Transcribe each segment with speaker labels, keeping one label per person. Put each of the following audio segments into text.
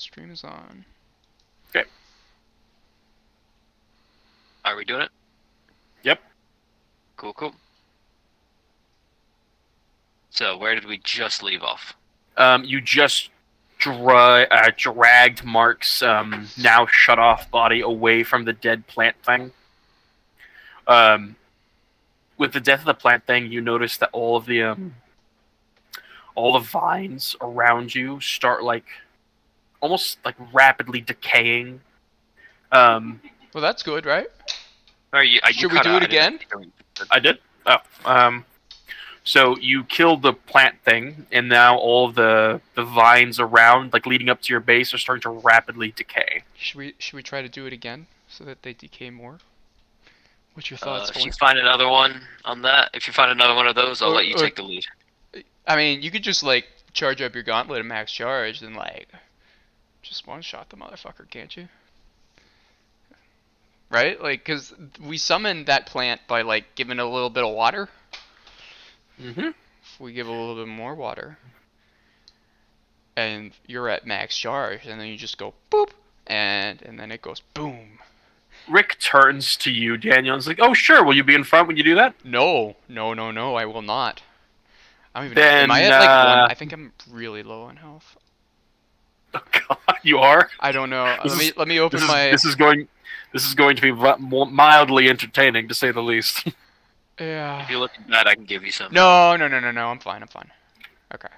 Speaker 1: Stream is on.
Speaker 2: Okay.
Speaker 3: Are we doing it?
Speaker 2: Yep.
Speaker 3: Cool. So, where did we just leave off?
Speaker 2: You just dragged Mark's now shut off body away from the dead plant thing. With the death of the plant thing, you notice that all the vines around you start almost rapidly decaying.
Speaker 1: Well, that's good, right?
Speaker 3: Should
Speaker 1: we do it again?
Speaker 2: I did. Oh. So you killed the plant thing, and now all the vines around, leading up to your base, are starting to rapidly decay.
Speaker 1: Should we try to do it again so that they decay more? What's your thoughts?
Speaker 3: If you find another one on that, if you find another one of those, I'll let you take the lead.
Speaker 1: I mean, you could just charge up your gauntlet and max charge, and just one shot the motherfucker, can't you? Right? Cause we summoned that plant by giving it a little bit of water.
Speaker 2: Mm-hmm.
Speaker 1: If we give a little bit more water, and you're at max charge, and then you just go boop, and then it goes boom.
Speaker 2: Rick turns to you, Daniel, and is like, "Oh, sure. Will you be in front when you do that?"
Speaker 1: No, I will not. I don't even
Speaker 2: then,
Speaker 1: know. Am I at one? I think I'm really low on health.
Speaker 2: Oh God, you are?
Speaker 1: I don't know. Let me open my.
Speaker 2: This is going to be mildly entertaining, to say the least.
Speaker 1: Yeah.
Speaker 3: If you look at that, I can give you some.
Speaker 1: No. I'm fine. Okay.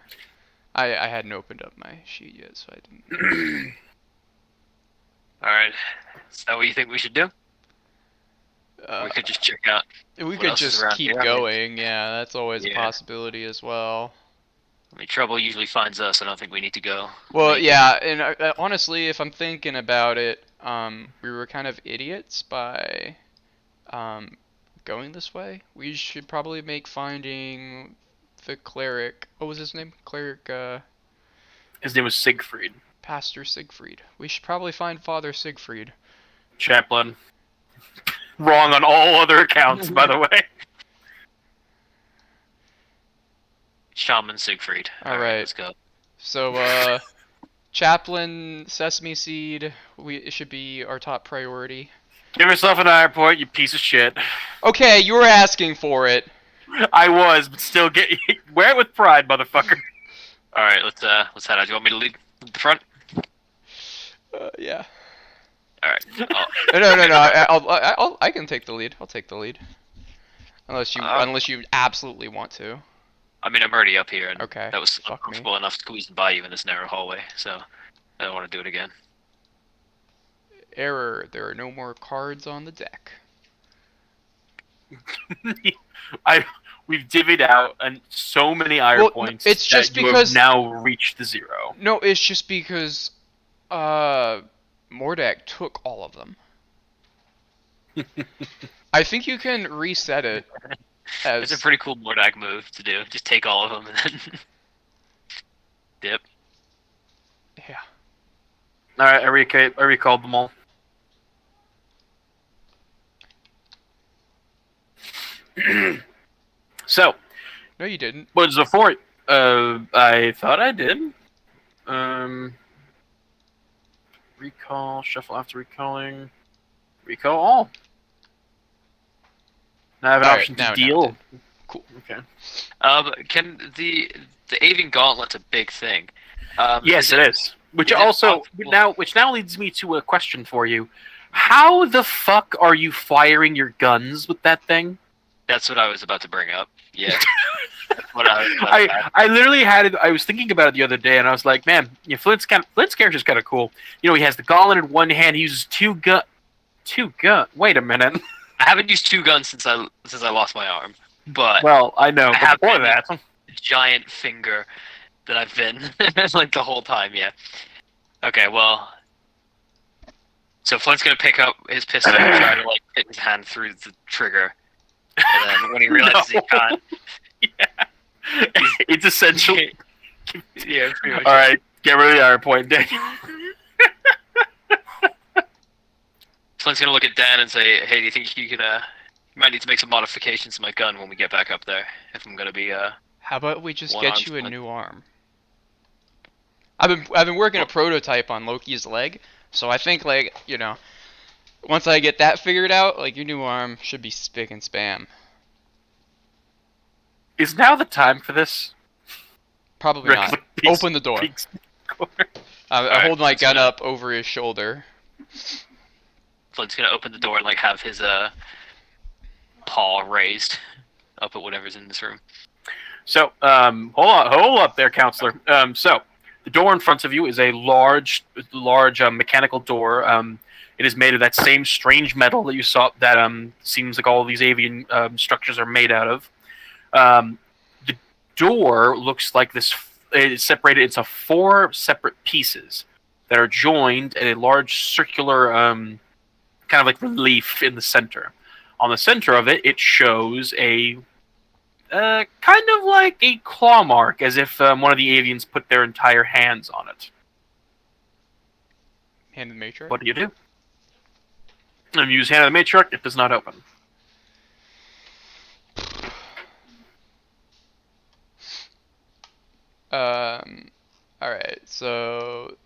Speaker 1: I hadn't opened up my sheet yet, so I didn't.
Speaker 3: Alright. Is that what you think we should do? We could just check out.
Speaker 1: We could just keep going. Yeah, that's always a possibility as well.
Speaker 3: I mean, trouble usually finds us. I don't think we need to go.
Speaker 1: Well, yeah, and honestly, if I'm thinking about it, we were kind of idiots by going this way. We should probably make finding the cleric. What was his name? Cleric.
Speaker 2: His name was Siegfried.
Speaker 1: Pastor Siegfried. We should probably find Father Siegfried.
Speaker 2: Chaplain. Wrong on all other accounts, by the way.
Speaker 3: Shaman Siegfried.
Speaker 1: All right,
Speaker 3: let's go.
Speaker 1: So, Chaplain Sesame Seed. It should be our top priority.
Speaker 2: Give yourself an iron point, you piece of shit.
Speaker 1: Okay, you were asking for it.
Speaker 2: I was, but still, wear it with pride, motherfucker.
Speaker 3: All right, let's head out. Do you want me to lead the front?
Speaker 1: Yeah.
Speaker 3: All right.
Speaker 1: No. I can take the lead. I'll take the lead. Unless you absolutely want to.
Speaker 3: I mean, I'm already up here, and
Speaker 1: okay.
Speaker 3: That was uncomfortable enough squeezing by you in this narrow hallway, so I don't want to do it again.
Speaker 1: Error. There are no more cards on the deck.
Speaker 2: We've divvied out so many ire points.
Speaker 1: It's just
Speaker 2: that
Speaker 1: because
Speaker 2: you have now reached the 0.
Speaker 1: No, it's just because Mordak took all of them. I think you can reset it.
Speaker 3: It's a pretty cool Mordak move to do. Just take all of them and then dip.
Speaker 1: Yeah.
Speaker 2: All right, I recalled them all. So.
Speaker 1: No, you didn't.
Speaker 2: What is the fort? I thought I did. Recall, shuffle after recalling. Recall all. Now I have an option to deal.
Speaker 1: Cool.
Speaker 2: Okay.
Speaker 3: Can the Avian Gauntlet's a big thing?
Speaker 2: Yes, it is. Which now leads me to a question for you. How the fuck are you firing your guns with that thing?
Speaker 3: That's what I was about to bring up. Yeah. What
Speaker 2: I literally had it. I was thinking about it the other day, and I was like, man, Flint's character's kind of cool. He has the gauntlet in one hand. He uses two gun. Wait a minute.
Speaker 3: I haven't used 2 guns since I lost my arm, but
Speaker 2: I know. Before that,
Speaker 3: giant finger that I've been the whole time. Yeah. Okay. Well. So Flint's gonna pick up his pistol and try to hit his hand through the trigger, and then when he realizes he can't.
Speaker 2: Yeah. It's essential.
Speaker 3: Yeah, pretty much.
Speaker 2: All right, get rid of the iron point, Daniel.
Speaker 3: Flint's gonna look at Dan and say, "Hey, do you think you might need to make some modifications to my gun when we get back up there? If I'm gonna be
Speaker 1: How about we just get you a new arm? I've been working a prototype on Loki's leg, so I think like once I get that figured out, like your new arm should be spick and spam.
Speaker 2: Is now the time for this?
Speaker 1: Probably not. Open the door. I
Speaker 3: Alright,
Speaker 1: hold my
Speaker 3: let's
Speaker 1: gun
Speaker 3: go.
Speaker 1: up over his shoulder.
Speaker 3: Flint's gonna open the door and like have his paw raised up at whatever's in this room.
Speaker 2: So, hold up there, counselor. So, the door in front of you is a large mechanical door. It is made of that same strange metal that you saw. That seems like all these avian structures are made out of. The door looks like this. It's separated into 4 separate pieces that are joined in a large circular, kind of like relief in the center. On the center of it, it shows a kind of like a claw mark, as if one of the avians put their entire hands on it.
Speaker 1: Hand of the matriarch.
Speaker 2: What do you do? Use hand of the matriarch. It does not open.
Speaker 1: Alright, so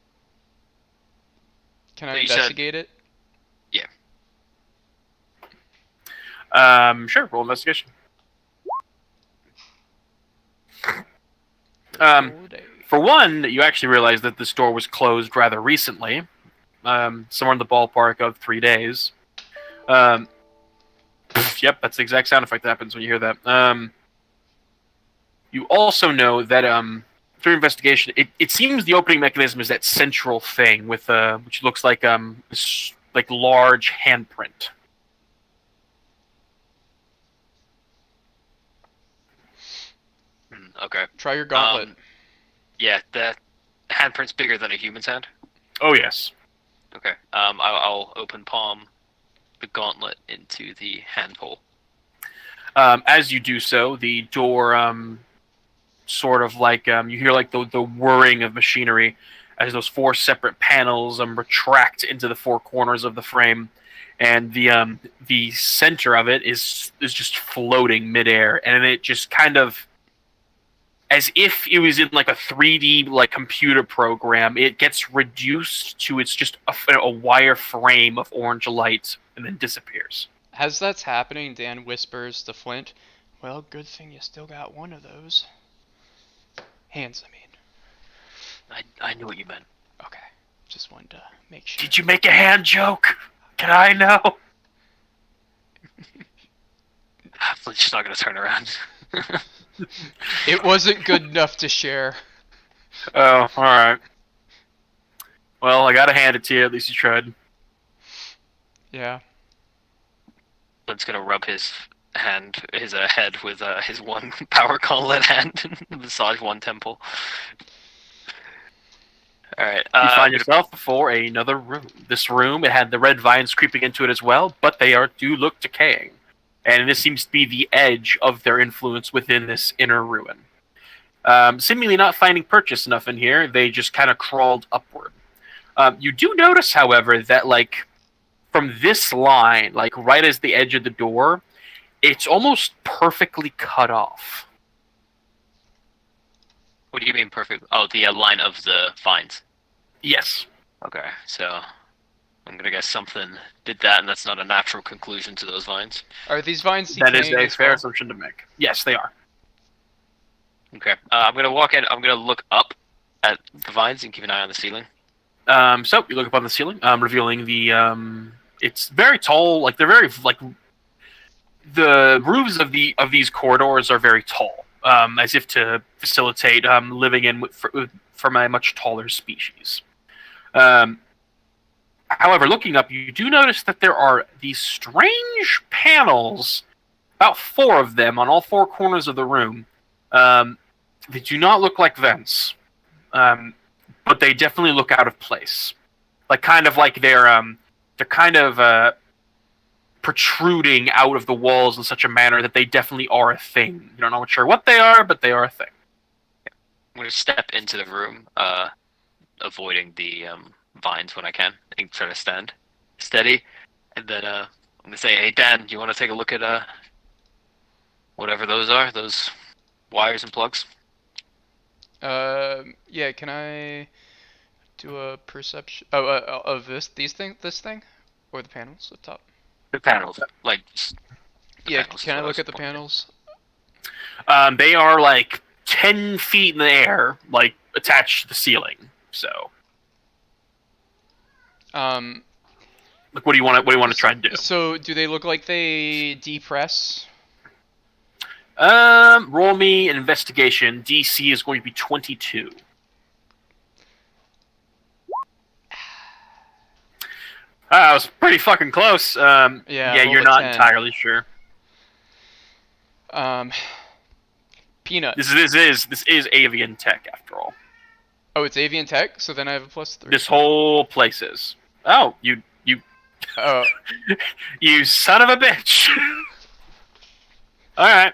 Speaker 1: can I
Speaker 3: So you said-
Speaker 1: investigate it?
Speaker 2: Sure. Roll investigation.
Speaker 1: Oh, day.
Speaker 2: For one, you actually realize that this door was closed rather recently, somewhere in the ballpark of 3 days. Yep, that's the exact sound effect that happens when you hear that. You also know that through investigation, it seems the opening mechanism is that central thing with which looks like like large handprint.
Speaker 3: Okay.
Speaker 1: Try your gauntlet.
Speaker 3: Yeah, the handprint's bigger than a human's hand.
Speaker 2: Oh yes.
Speaker 3: Okay. I'll open palm the gauntlet into the hand hole.
Speaker 2: As you do so, the door sort of like you hear like the whirring of machinery as those 4 separate panels retract into the 4 corners of the frame, and the center of it is just floating midair, and it just kind of, as if it was in like a 3D like computer program, it gets reduced to it's just a wire frame of orange light and then disappears.
Speaker 1: As that's happening, Dan whispers to Flint, "Well, good thing you still got one of those. Hands, I mean."
Speaker 3: I knew what you meant.
Speaker 1: Okay, just wanted to make sure.
Speaker 2: Did you make a hand joke? Can I know?
Speaker 3: Flint's just not gonna turn around.
Speaker 1: It wasn't good enough to share.
Speaker 2: Oh, alright. Well, I gotta hand it to you, at least you tried.
Speaker 1: Yeah.
Speaker 3: Flint's gonna rub his head with his one power gauntlet hand and massage one temple. Alright.
Speaker 2: You find yourself before another room. This room, it had the red vines creeping into it as well, but they do look decaying. And this seems to be the edge of their influence within this inner ruin. Seemingly not finding purchase enough in here, they just kind of crawled upward. You do notice, however, that like from this line, like right as the edge of the door, it's almost perfectly cut off.
Speaker 3: What do you mean perfect? Oh, the line of the vines.
Speaker 2: Yes.
Speaker 3: Okay, so I'm gonna guess something did that, and that's not a natural conclusion to those vines.
Speaker 1: Are these vines
Speaker 2: That is
Speaker 1: decaying
Speaker 2: a
Speaker 1: as
Speaker 2: fair
Speaker 1: well?
Speaker 2: assumption to make. Yes, they are.
Speaker 3: Okay, I'm gonna walk in. I'm gonna look up at the vines and keep an eye on the ceiling.
Speaker 2: So you look up on the ceiling, revealing the. It's very tall. Like they're very like. The roofs of these corridors are very tall, as if to facilitate living in from a much taller species. However, looking up, you do notice that there are these strange panels, about 4 of them on all 4 corners of the room. They do not look like vents, but they definitely look out of place. Like kind of like they're kind of protruding out of the walls in such a manner that they definitely are a thing. You don't know sure what they are, but they are a thing.
Speaker 3: I'm gonna step into the room, avoiding the vines when I can, and try to stand steady. And then I'm gonna say, "Hey Dan, do you want to take a look at whatever those are? Those wires and plugs?"
Speaker 1: Yeah, can I Do a perception. Of this thing, or the panels up top.
Speaker 3: The panels, like. The
Speaker 1: Yeah,
Speaker 3: panels is
Speaker 1: can I
Speaker 3: what
Speaker 1: look
Speaker 3: was
Speaker 1: at the
Speaker 3: pointing
Speaker 1: panels?
Speaker 2: They are like 10 feet in the air, like attached to the ceiling. So,
Speaker 1: Um,
Speaker 2: like, what do you want to try and do?
Speaker 1: so do they look like they depress?
Speaker 2: Roll me an investigation. DC is going to be 22. That was pretty fucking close. Yeah,
Speaker 1: rolled
Speaker 2: you're
Speaker 1: a
Speaker 2: not
Speaker 1: 10.
Speaker 2: entirely sure.
Speaker 1: Peanut.
Speaker 2: This is avian tech after all.
Speaker 1: Oh, it's avian tech, so then I have a +3.
Speaker 2: This whole place is. Oh, you
Speaker 1: Oh,
Speaker 2: you son of a bitch. All right.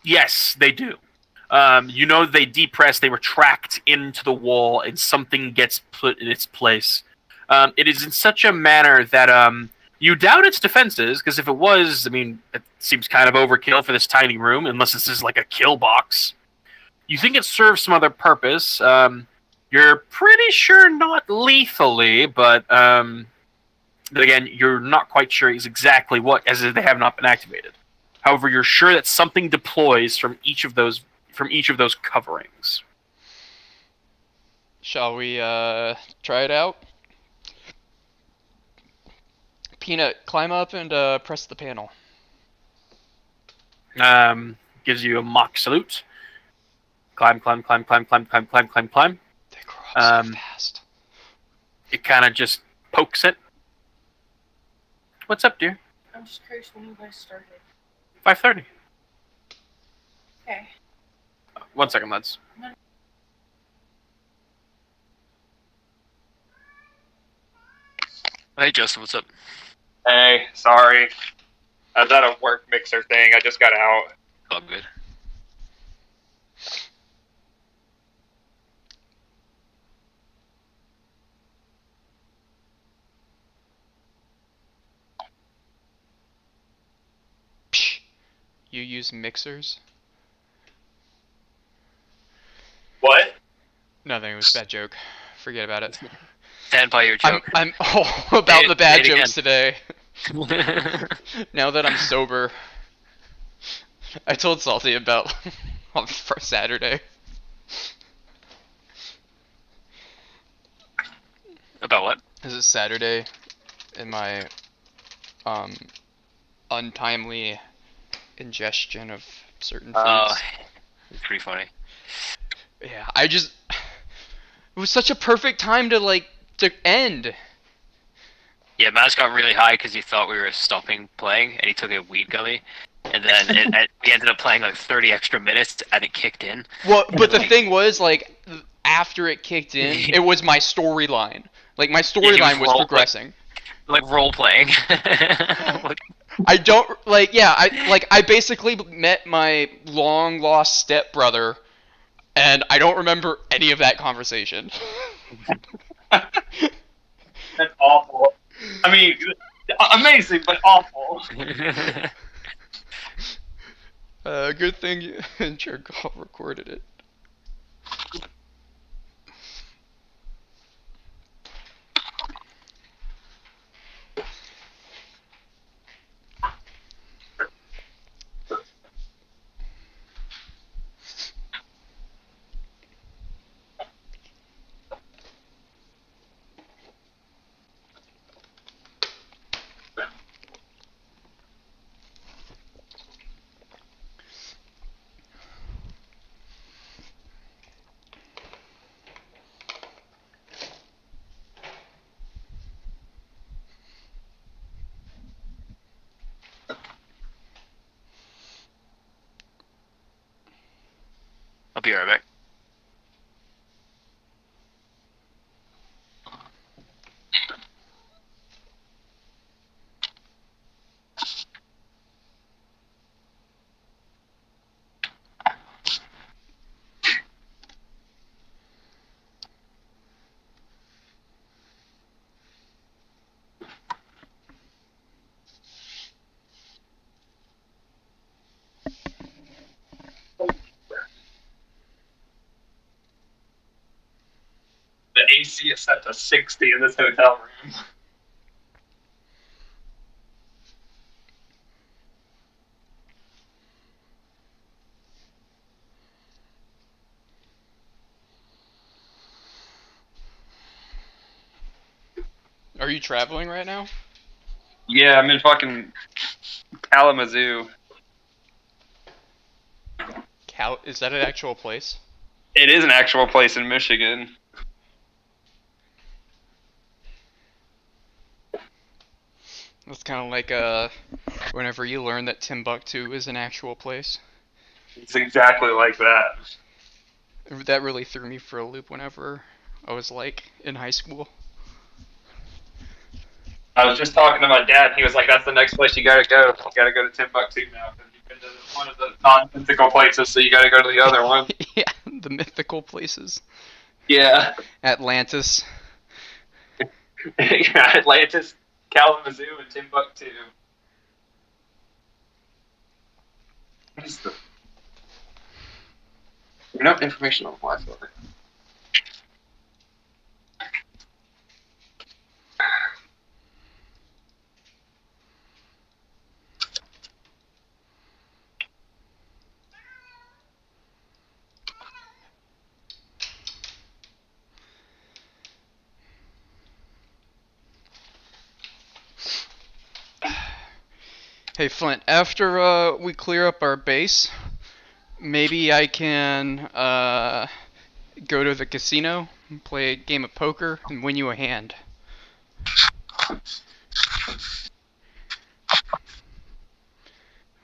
Speaker 2: Yes, they do. You know they depress, they retract into the wall, and something gets put in its place. It is in such a manner that you doubt its defenses, because if it was, I mean, it seems kind of overkill for this tiny room, unless this is like a kill box. You think it serves some other purpose. You're pretty sure not lethally, but again, you're not quite sure exactly what, as they have not been activated. However, you're sure that something deploys from each of those coverings.
Speaker 1: shall we try it out? Peanut, climb up and press the panel.
Speaker 2: Gives you a mock salute. Climb.
Speaker 1: They grow up so fast.
Speaker 2: It kind of just pokes it. What's up, dear?
Speaker 4: I'm just curious when you guys started.
Speaker 2: 5:30.
Speaker 4: Okay.
Speaker 2: 1 second, lads.
Speaker 3: Hey, Justin, what's up?
Speaker 5: Hey, sorry. I was at a work mixer thing. I just got out.
Speaker 3: All good.
Speaker 1: Psh, you use mixers?
Speaker 5: What?
Speaker 1: Nothing, it was a bad joke. Forget about it.
Speaker 3: Stand by your joke.
Speaker 1: I'm all about
Speaker 3: Say
Speaker 1: the bad
Speaker 3: it again.
Speaker 1: jokes today. Now that I'm sober. I told Salty about on Saturday.
Speaker 3: About what?
Speaker 1: This is Saturday in my untimely ingestion of certain foods.
Speaker 3: It's pretty funny.
Speaker 1: Yeah, it was such a perfect time to end.
Speaker 3: Yeah, Matt got really high because he thought we were stopping playing, and he took a weed gummy, and then we ended up playing like 30 extra minutes, and it kicked in.
Speaker 1: Well, but the thing was, like, after it kicked in, it was my storyline. Like, my storyline was progressing.
Speaker 3: Like role playing.
Speaker 1: I don't, like, yeah, I basically met my long lost stepbrother, and I don't remember any of that conversation.
Speaker 5: That's awful. I mean, amazing, but awful.
Speaker 1: Good thing you and Jerkall recorded it.
Speaker 3: I'll be right back.
Speaker 5: AC is set to 60 in this hotel room.
Speaker 1: Are you traveling right now?
Speaker 5: Yeah, I'm in fucking Kalamazoo.
Speaker 1: Is that an actual place?
Speaker 5: It is an actual place in Michigan.
Speaker 1: That's kind of like whenever you learn that Timbuktu is an actual place.
Speaker 5: It's exactly like that.
Speaker 1: That really threw me for a loop whenever I was like in high school.
Speaker 5: I was just talking to my dad. He was like, "That's the next place you gotta go. You gotta go to Timbuktu now. You've been to one of the non-mythical places, so you gotta go to the other one."
Speaker 1: Yeah, the mythical places.
Speaker 5: Yeah.
Speaker 1: Atlantis.
Speaker 5: Yeah, Atlantis, Kalamazoo, and Timbuktu. What is the? No information on Wi-Fi.
Speaker 1: Hey Flint, after we clear up our base, maybe I can go to the casino and play a game of poker and win you a hand.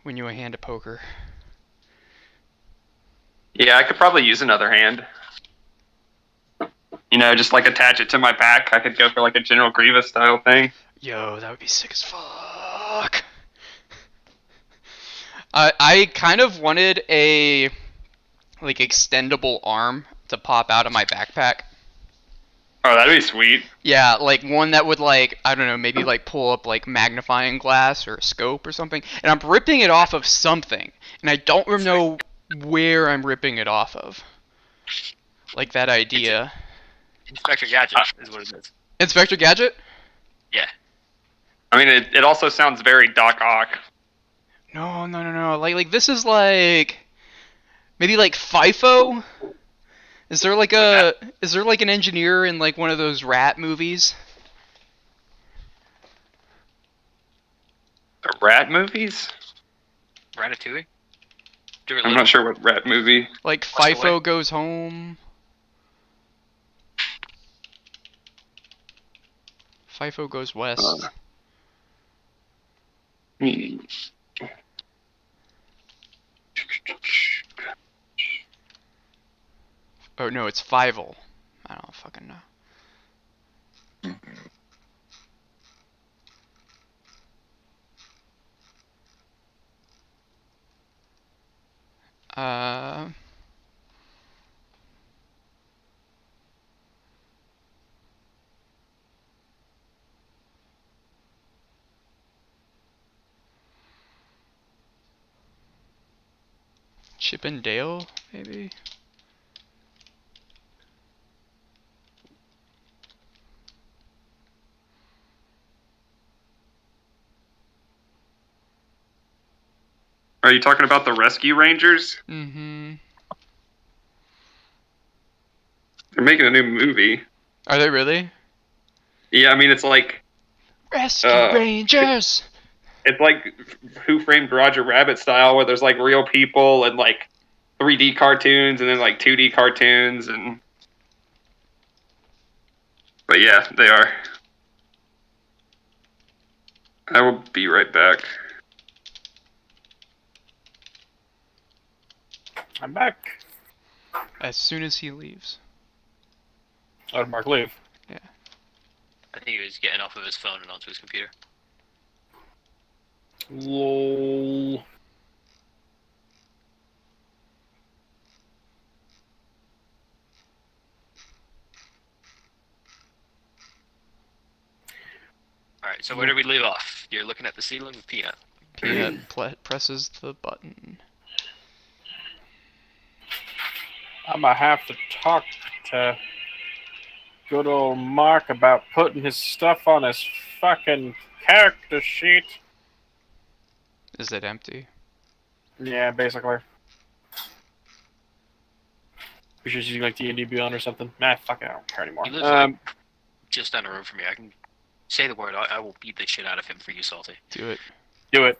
Speaker 1: Win you a hand of poker.
Speaker 5: Yeah, I could probably use another hand. You know, just like attach it to my back. I could go for like a General Grievous style thing.
Speaker 1: Yo, that would be sick as fuck. I kind of wanted a like extendable arm to pop out of my backpack.
Speaker 5: Oh, that'd be sweet.
Speaker 1: Yeah, like one that would like, I don't know, maybe like pull up like magnifying glass or a scope or something. And I'm ripping it off of something, and I don't know where I'm ripping it off of. Like that idea.
Speaker 3: Inspector Gadget is what it is.
Speaker 1: Inspector Gadget?
Speaker 3: Yeah.
Speaker 5: I mean, it also sounds very Doc Ock.
Speaker 1: No. Like this is like maybe like FIFO? Is there like an engineer in like one of those rat movies?
Speaker 5: The rat movies?
Speaker 3: Ratatouille?
Speaker 5: I'm not sure what rat movie.
Speaker 1: Like
Speaker 3: What's the way?
Speaker 1: FIFO Goes Home. FIFO Goes West.
Speaker 5: Hmm.
Speaker 1: Oh no, it's Fievel. I don't fucking know. Uh. Chip and Dale, maybe?
Speaker 5: Are you talking about the Rescue Rangers?
Speaker 1: Mm-hmm.
Speaker 5: They're making a new movie.
Speaker 1: Are they really?
Speaker 5: Yeah, I mean, it's like
Speaker 1: Rescue Rangers!
Speaker 5: it's like Who Framed Roger Rabbit style, where there's like real people and like 3D cartoons and then like 2D cartoons and. But yeah, they are. I will be right back.
Speaker 2: I'm back.
Speaker 1: As soon as he leaves.
Speaker 2: How did Mark leave?
Speaker 3: I think he was getting off of his phone and onto his computer.
Speaker 2: Lol.
Speaker 3: Alright, so where did we leave off? You're looking at the ceiling with Peanut.
Speaker 1: Peanut presses the button.
Speaker 2: I'm gonna have to talk to good old Mark about putting his stuff on his fucking character sheet.
Speaker 1: Is it empty?
Speaker 2: Yeah, basically. We should using like D&D Beyond or something. Nah, fuck it, I don't care anymore.
Speaker 3: He lives like just down the road from me. I can say the word. I will beat the shit out of him for you, Salty.
Speaker 1: Do it.
Speaker 2: Do it.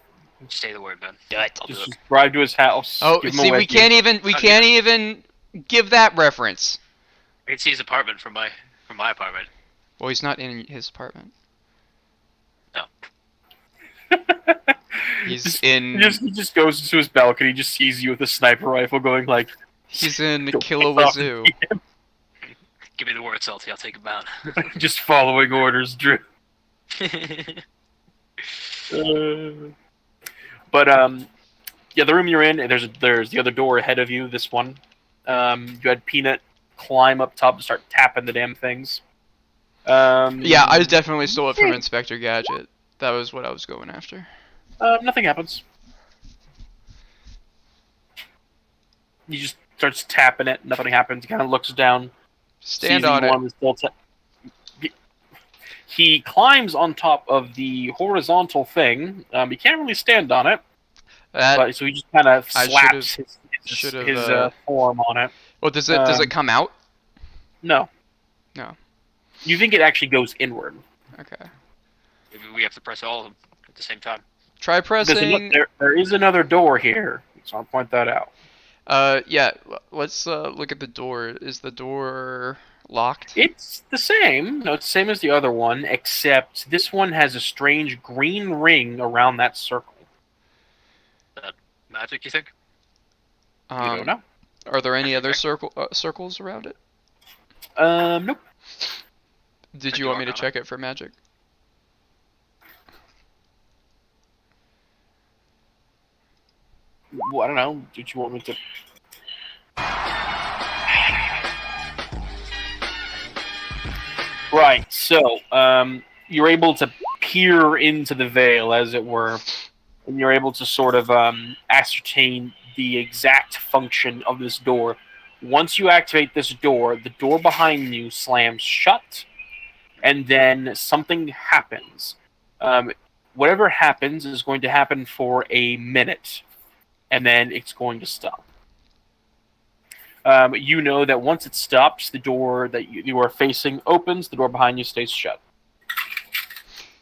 Speaker 3: Just say the word, man.
Speaker 1: Do it.
Speaker 3: I'll do
Speaker 2: Just
Speaker 3: it.
Speaker 2: drive to his house.
Speaker 1: Oh,
Speaker 2: give him
Speaker 1: see,
Speaker 2: a
Speaker 1: we
Speaker 2: wedgie.
Speaker 1: can't even give that reference.
Speaker 3: I can see his apartment from my apartment.
Speaker 1: Well, he's not in his apartment.
Speaker 3: No.
Speaker 1: He's in.
Speaker 2: He just goes into his balcony, just sees you with a sniper rifle, going like,
Speaker 1: He's in
Speaker 2: Don't
Speaker 1: Kilowazoo.
Speaker 3: Give me the word, Salty. I'll take him out.
Speaker 2: just following orders, Drew. But yeah, the room you're in, there's the other door ahead of you. This one, you had Peanut climb up top to start tapping the damn things.
Speaker 1: Yeah, I definitely stole it from Inspector Gadget. That was what I was going after.
Speaker 2: Nothing happens. He just starts tapping it. Nothing happens. He kind of looks down.
Speaker 1: Stand
Speaker 2: sees
Speaker 1: on
Speaker 2: the
Speaker 1: it.
Speaker 2: one that's still he climbs on top of the horizontal thing. He can't really stand on it, but so he just kind of
Speaker 1: I
Speaker 2: slaps
Speaker 1: should've,
Speaker 2: his form on it.
Speaker 1: Well, does it come out?
Speaker 2: No.
Speaker 1: No.
Speaker 2: You think it actually goes inward?
Speaker 1: Okay.
Speaker 3: Maybe we have to press all of them at the same time.
Speaker 1: Try pressing.
Speaker 2: There is another door here, so I'll point that out.
Speaker 1: Yeah. Let's look at the door. Is the door locked?
Speaker 2: It's the same. No, it's the same as the other one, except this one has a strange green ring around that circle.
Speaker 3: Magic, you think?
Speaker 2: You don't know.
Speaker 1: Are there any other circles around it?
Speaker 2: Nope.
Speaker 1: Did you want me to check it for magic?
Speaker 2: Well, I don't know. Did you want me to? Right. So, you're able to peer into the veil, as it were, and you're able to sort of ascertain the exact function of this door. Once you activate this door, the door behind you slams shut, and then something happens. Whatever happens is going to happen for a minute, and then it's going to stop. You know that once it stops, the door that you are facing opens, the door behind you stays shut.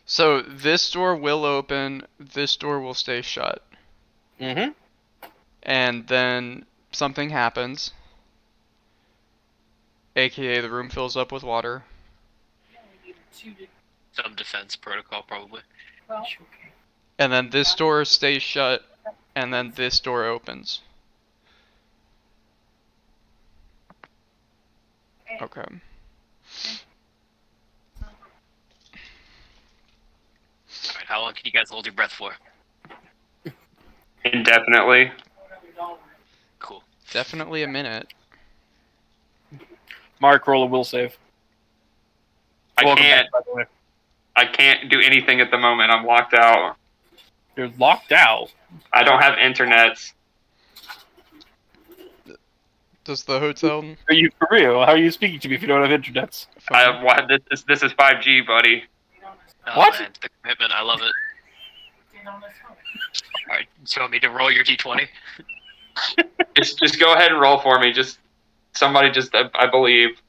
Speaker 1: So this door will open, this door will stay shut.
Speaker 2: Mm-hmm.
Speaker 1: And then something happens. AKA the room fills up with water.
Speaker 3: Some defense protocol, probably.
Speaker 4: Well,
Speaker 1: And then this door stays shut, and then this door opens. Okay.
Speaker 3: Alright, how long can you guys hold your breath for?
Speaker 5: Indefinitely.
Speaker 3: Cool.
Speaker 1: Definitely a minute.
Speaker 2: Mark, roll a will save.
Speaker 5: I
Speaker 2: Welcome
Speaker 5: can't.
Speaker 2: back, by the way.
Speaker 5: I can't do anything at the moment. I'm locked out.
Speaker 2: You're locked out.
Speaker 5: I don't have internet.
Speaker 1: Does the hotel
Speaker 2: Are you for real? How are you speaking to me if you don't have internet?
Speaker 5: I have this is 5G, buddy.
Speaker 3: Oh,
Speaker 2: What?
Speaker 3: Man, the commitment, I love it. Alright, so you want me to roll your d20?
Speaker 5: Just go ahead and roll for me. I believe.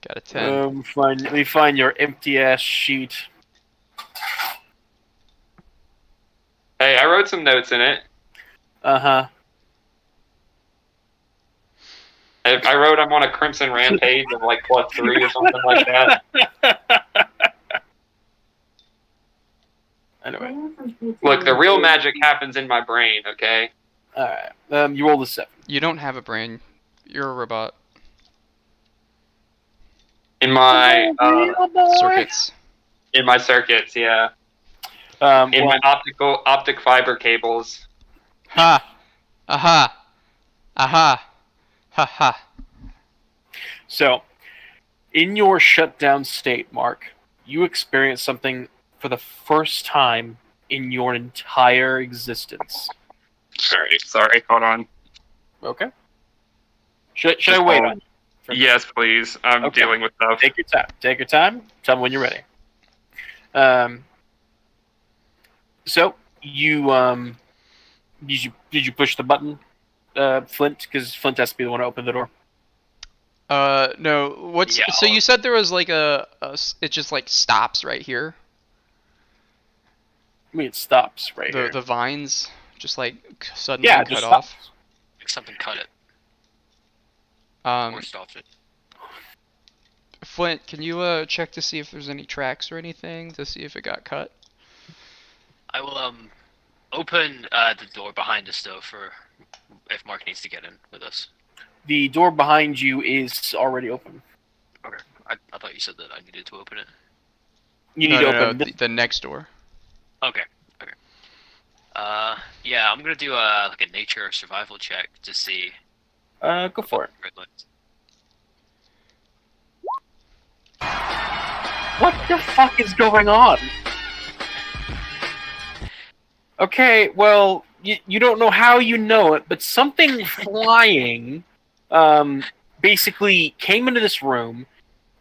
Speaker 1: got a 10?
Speaker 2: Let me find your empty ass sheet.
Speaker 5: Hey, I wrote some notes in it.
Speaker 2: Uh-huh.
Speaker 5: I wrote I'm on a Crimson Rampage of like +3 or something like that.
Speaker 2: Anyway.
Speaker 5: Look, the real magic happens in my brain, okay?
Speaker 2: Alright. You rolled a 7.
Speaker 1: You don't have a brain. You're a robot.
Speaker 5: In my
Speaker 1: Circuits.
Speaker 5: in my circuits, yeah. In
Speaker 2: Well,
Speaker 5: my optic fiber cables.
Speaker 1: Ha! Aha! Aha! Ha ha!
Speaker 2: so, in your shutdown state, Mark, you experience something for the first time in your entire existence.
Speaker 5: Sorry, hold on.
Speaker 2: Okay. Should I wait on you?
Speaker 5: Yes, please. I'm
Speaker 2: Okay.
Speaker 5: dealing with stuff.
Speaker 2: Take your time. Take your time. Tell me when you're ready. So you did you push the button, Flint? Because Flint has to be the one to open the door.
Speaker 1: No. What's
Speaker 3: Yeah,
Speaker 1: so you said there was like it just like stops right here.
Speaker 2: I mean, it stops right
Speaker 1: The
Speaker 2: here.
Speaker 1: the vines just like suddenly
Speaker 2: Yeah, it
Speaker 1: cut
Speaker 2: just
Speaker 1: off.
Speaker 2: stops.
Speaker 3: like something cut it
Speaker 1: Um,
Speaker 3: or stopped it.
Speaker 1: Flint, can you check to see if there's any tracks or anything to see if it got cut?
Speaker 3: I will open the door behind us though for if Mark needs to get in with us.
Speaker 2: The door behind you is already open.
Speaker 3: I thought you said that I needed to open it.
Speaker 2: You need
Speaker 1: No,
Speaker 2: to
Speaker 1: no,
Speaker 2: open
Speaker 1: no,
Speaker 2: this.
Speaker 1: the next door.
Speaker 3: Okay. Yeah, I'm gonna do like a nature survival check to see.
Speaker 2: Go for it.
Speaker 3: Red lights.
Speaker 2: What the fuck is going on? Okay, well, you don't know how you know it, but something flying basically came into this room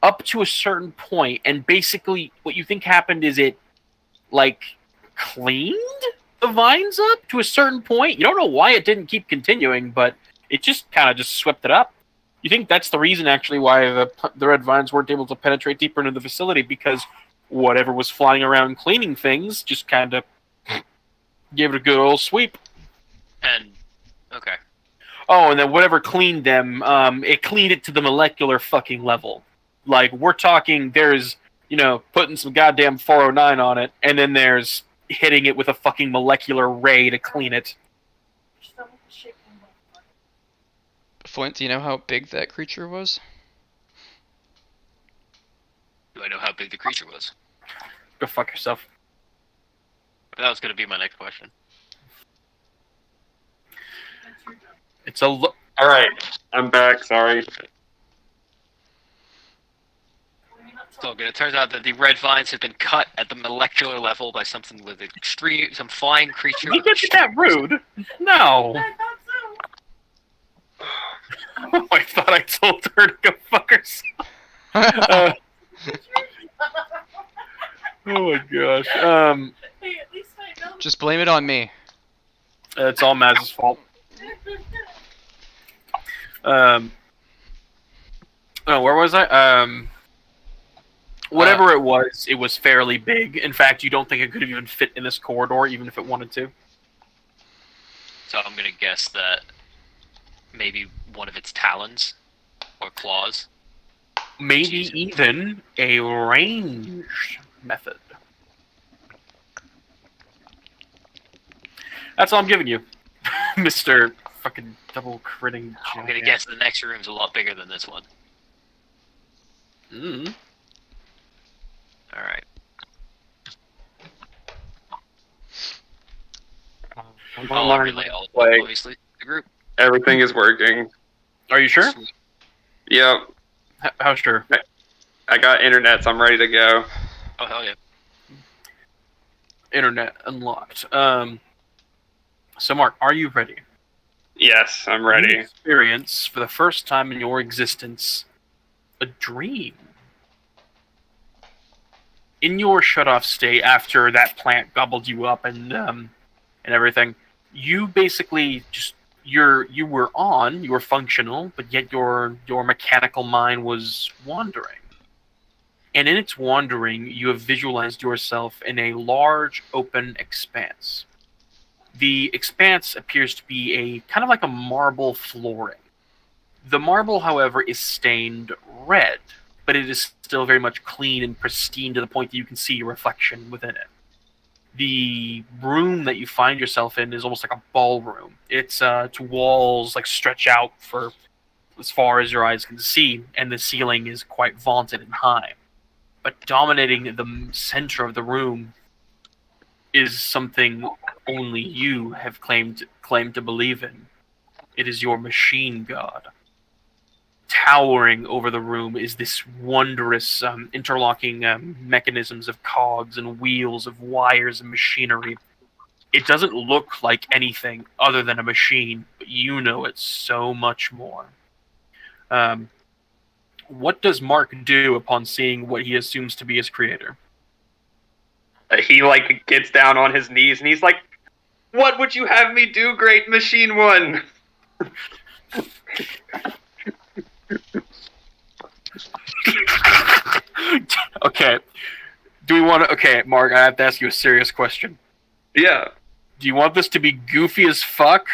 Speaker 2: up to a certain point, and basically what you think happened is it, like, cleaned the vines up to a certain point. You don't know why it didn't keep continuing, but it just kind of just swept it up. You think that's the reason, actually, why the red vines weren't able to penetrate deeper into the facility, because whatever was flying around cleaning things just kind of gave it a good old sweep.
Speaker 3: And okay.
Speaker 2: Oh, and then whatever cleaned them, it cleaned it to the molecular fucking level. Like, we're talking, there's, putting some goddamn 409 on it, and then there's hitting it with a fucking molecular ray to clean it.
Speaker 1: Flint, do you know how big that creature was?
Speaker 3: Do I know how big the creature was?
Speaker 2: Go fuck yourself.
Speaker 3: That was gonna be my next question.
Speaker 2: It's a
Speaker 5: All right, I'm back. Sorry.
Speaker 3: So good. It turns out that the red vines have been cut at the molecular level by something with some flying creature.
Speaker 2: You get that rude? No. Oh, I thought I told her to go fuck herself. Oh my gosh.
Speaker 4: Hey, at least I know.
Speaker 1: Just blame it on me.
Speaker 2: It's all Maz's fault. Oh, where was I? Whatever it was fairly big. In fact, you don't think it could have even fit in this corridor, even if it wanted to.
Speaker 3: So I'm gonna guess that maybe one of its talons or claws.
Speaker 2: Maybe even a range method. That's all I'm giving you, Mr. fucking double critting.
Speaker 3: I'm gonna guess the next room's a lot bigger than this one.
Speaker 2: Mm.
Speaker 3: Alright. I'll relay all
Speaker 5: Like-
Speaker 3: obviously to the group.
Speaker 5: Everything is working.
Speaker 2: Are you sure?
Speaker 5: Yep.
Speaker 2: How sure?
Speaker 5: I got internet, so I'm ready to go.
Speaker 3: Oh hell yeah.
Speaker 2: Internet unlocked. So Mark, are you ready?
Speaker 5: Yes, I'm
Speaker 2: You
Speaker 5: ready.
Speaker 2: experience for the first time in your existence a dream. In your shut-off state, after that plant gobbled you up and everything, you basically just you were functional, but yet your mechanical mind was wandering. And in its wandering, you have visualized yourself in a large open expanse. The expanse appears to be a kind of like a marble flooring. The marble, however, is stained red, but it is still very much clean and pristine to the point that you can see your reflection within it. The room that you find yourself in is almost like a ballroom. Its walls like stretch out for as far as your eyes can see, and the ceiling is quite vaulted and high. But dominating the center of the room is something only you have claimed to believe in. It is your machine god. Towering over the room is this wondrous interlocking mechanisms of cogs and wheels of wires and machinery. It doesn't look like anything other than a machine, but you know it's so much more. what does Mark do upon seeing what he assumes to be his creator?
Speaker 5: He like gets down on his knees and he's like, "What would you have me do, Great Machine One?"
Speaker 2: Okay. Do we want to... Okay, Mark, I have to ask you a serious question.
Speaker 5: Yeah.
Speaker 2: Do you want this to be goofy as fuck,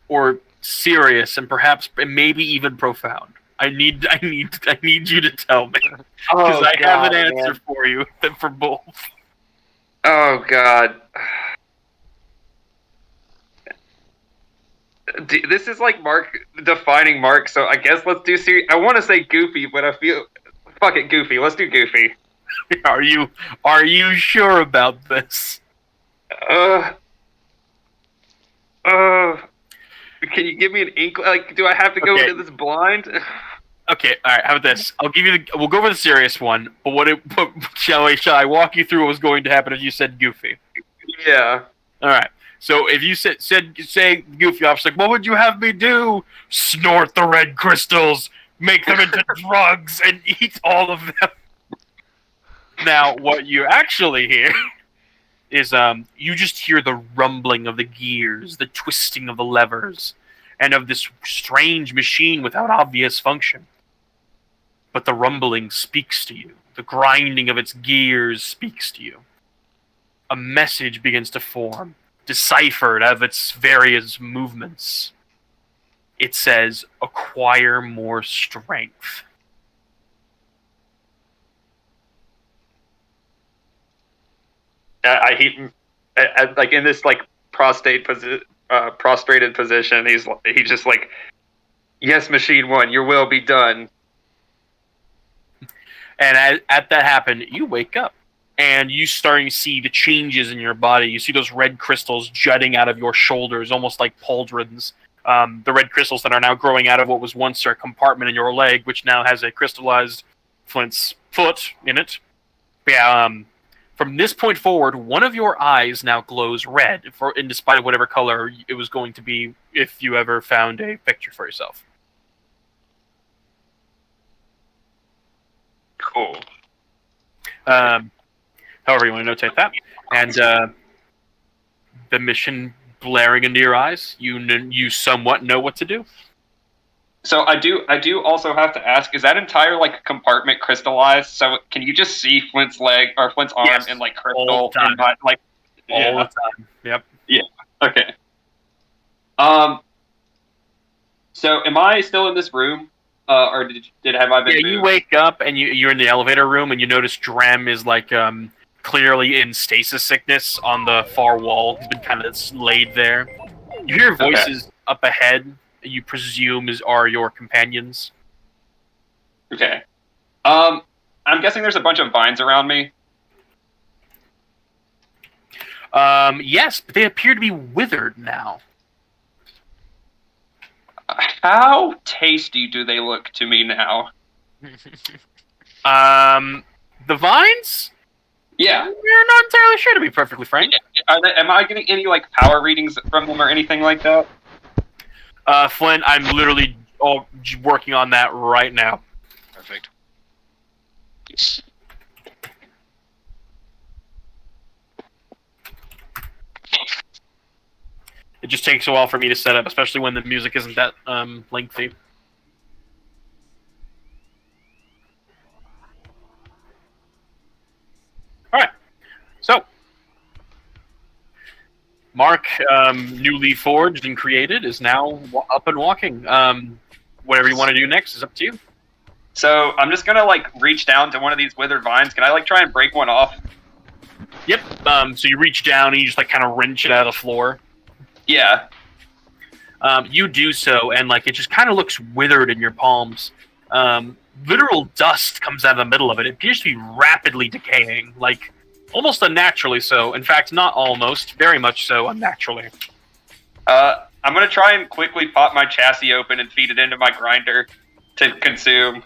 Speaker 2: or serious and perhaps maybe even profound? I need you to tell me, because I have an answer for you for both.
Speaker 5: Oh God. This is like Mark defining Mark, so I guess let's do serious. I want to say goofy, but I feel fuck it, goofy. Let's do goofy.
Speaker 2: Are you sure about this?
Speaker 5: Can you give me an inkling? Like, do I have to go into this blind?
Speaker 2: Okay, all right. How about this? I'll give you we'll go for the serious one. But shall I walk you through what was going to happen if you said goofy?
Speaker 5: Yeah.
Speaker 2: All right. So if you say goofy, officer, like, what would you have me do? Snort the red crystals, make them into drugs, and eat all of them. Now, what you actually hear is you just hear the rumbling of the gears, the twisting of the levers, and of this strange machine without obvious function. But the rumbling speaks to you. The grinding of its gears speaks to you. A message begins to form, deciphered out of its various movements. It says, acquire more strength.
Speaker 5: Like in this like prostrated position, he's just like, "Yes, Machine One, your will be done."
Speaker 2: And at that happen, you wake up, and you starting to see the changes in your body. You see those red crystals jutting out of your shoulders, almost like pauldrons. The red crystals that are now growing out of what was once a compartment in your leg, which now has a crystallized Flint's foot in it. Yeah. From this point forward, one of your eyes now glows red, in despite of whatever color it was going to be if you ever found a picture for yourself.
Speaker 5: Cool.
Speaker 2: However you want to notate that. And the mission blaring into your eyes, you somewhat know what to do.
Speaker 5: So I do also have to ask, is that entire like compartment crystallized? So can you just see Flint's leg or Flint's arm in like crystal
Speaker 2: all the time.
Speaker 5: in my, like
Speaker 2: All the time. Yep.
Speaker 5: Yeah. Okay. So am I still in this room? Or have I been moved?
Speaker 2: You wake up and you're in the elevator room and you notice Drem is like clearly in stasis sickness on the far wall. He's been kind of laid there. You hear voices up ahead. You presume are your companions.
Speaker 5: Okay. I'm guessing there's a bunch of vines around me.
Speaker 2: Yes, but they appear to be withered now.
Speaker 5: How tasty do they look to me now?
Speaker 2: The vines?
Speaker 5: Yeah.
Speaker 2: We're not entirely sure, to be perfectly frank.
Speaker 5: Am I getting any like power readings from them or anything like that?
Speaker 2: Flynn, I'm literally working on that right now.
Speaker 3: Perfect.
Speaker 2: It just takes a while for me to set up, especially when the music isn't that lengthy. Alright. So, Mark, newly forged and created, is now up and walking. Whatever you want to do next is up to you.
Speaker 5: So I'm just gonna like reach down to one of these withered vines. Can I like try and break one off?
Speaker 2: Yep. So you reach down and you just like kind of wrench it out of the floor.
Speaker 5: Yeah.
Speaker 2: You do so, and like it just kind of looks withered in your palms. Literal dust comes out of the middle of it. It appears to be rapidly decaying, like almost unnaturally so. In fact, not almost, very much so unnaturally.
Speaker 5: I'm gonna try and quickly pop my chassis open and feed it into my grinder to consume.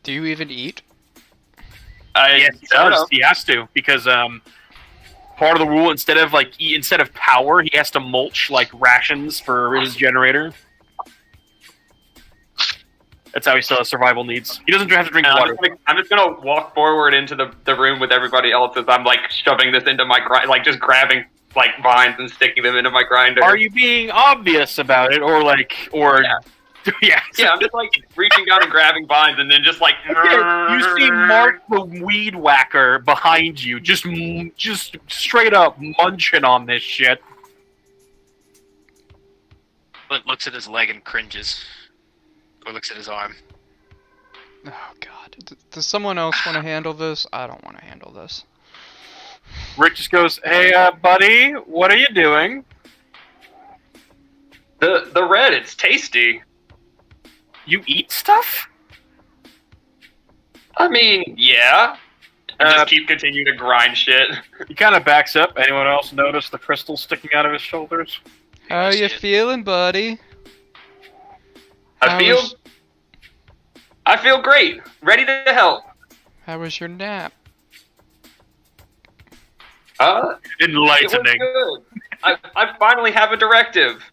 Speaker 1: Do you even eat?
Speaker 2: Yes, he does. He has to, because part of the rule, instead of power, he has to mulch like rations for his generator. That's how he still has survival needs. He doesn't have to drink
Speaker 5: And
Speaker 2: water.
Speaker 5: I'm just gonna walk forward into the room with everybody else as I'm like shoving this into my like just grabbing like vines and sticking them into my grinder.
Speaker 2: Are you being obvious about it, or
Speaker 5: Yeah.
Speaker 2: yeah?
Speaker 5: Yeah, I'm just like reaching down and grabbing vines and then just like.
Speaker 2: You see Mark the weed whacker behind you, just straight up munching on this shit.
Speaker 3: Flint looks at his leg and cringes. Or looks at his arm.
Speaker 1: Oh god. Does someone else want to handle this? I don't want to handle this.
Speaker 2: Rick just goes, "Hey, buddy, what are you doing?"
Speaker 5: The red, it's tasty.
Speaker 2: You eat stuff?
Speaker 5: I mean, yeah. Just keep continuing to grind shit.
Speaker 2: He kind of backs up. Anyone else notice the crystal sticking out of his shoulders?
Speaker 1: How you
Speaker 3: shit.
Speaker 1: feeling, buddy?
Speaker 5: I feel great. Ready to help.
Speaker 1: How was your nap?
Speaker 5: It was
Speaker 2: Enlightening.
Speaker 5: good. I finally have a directive.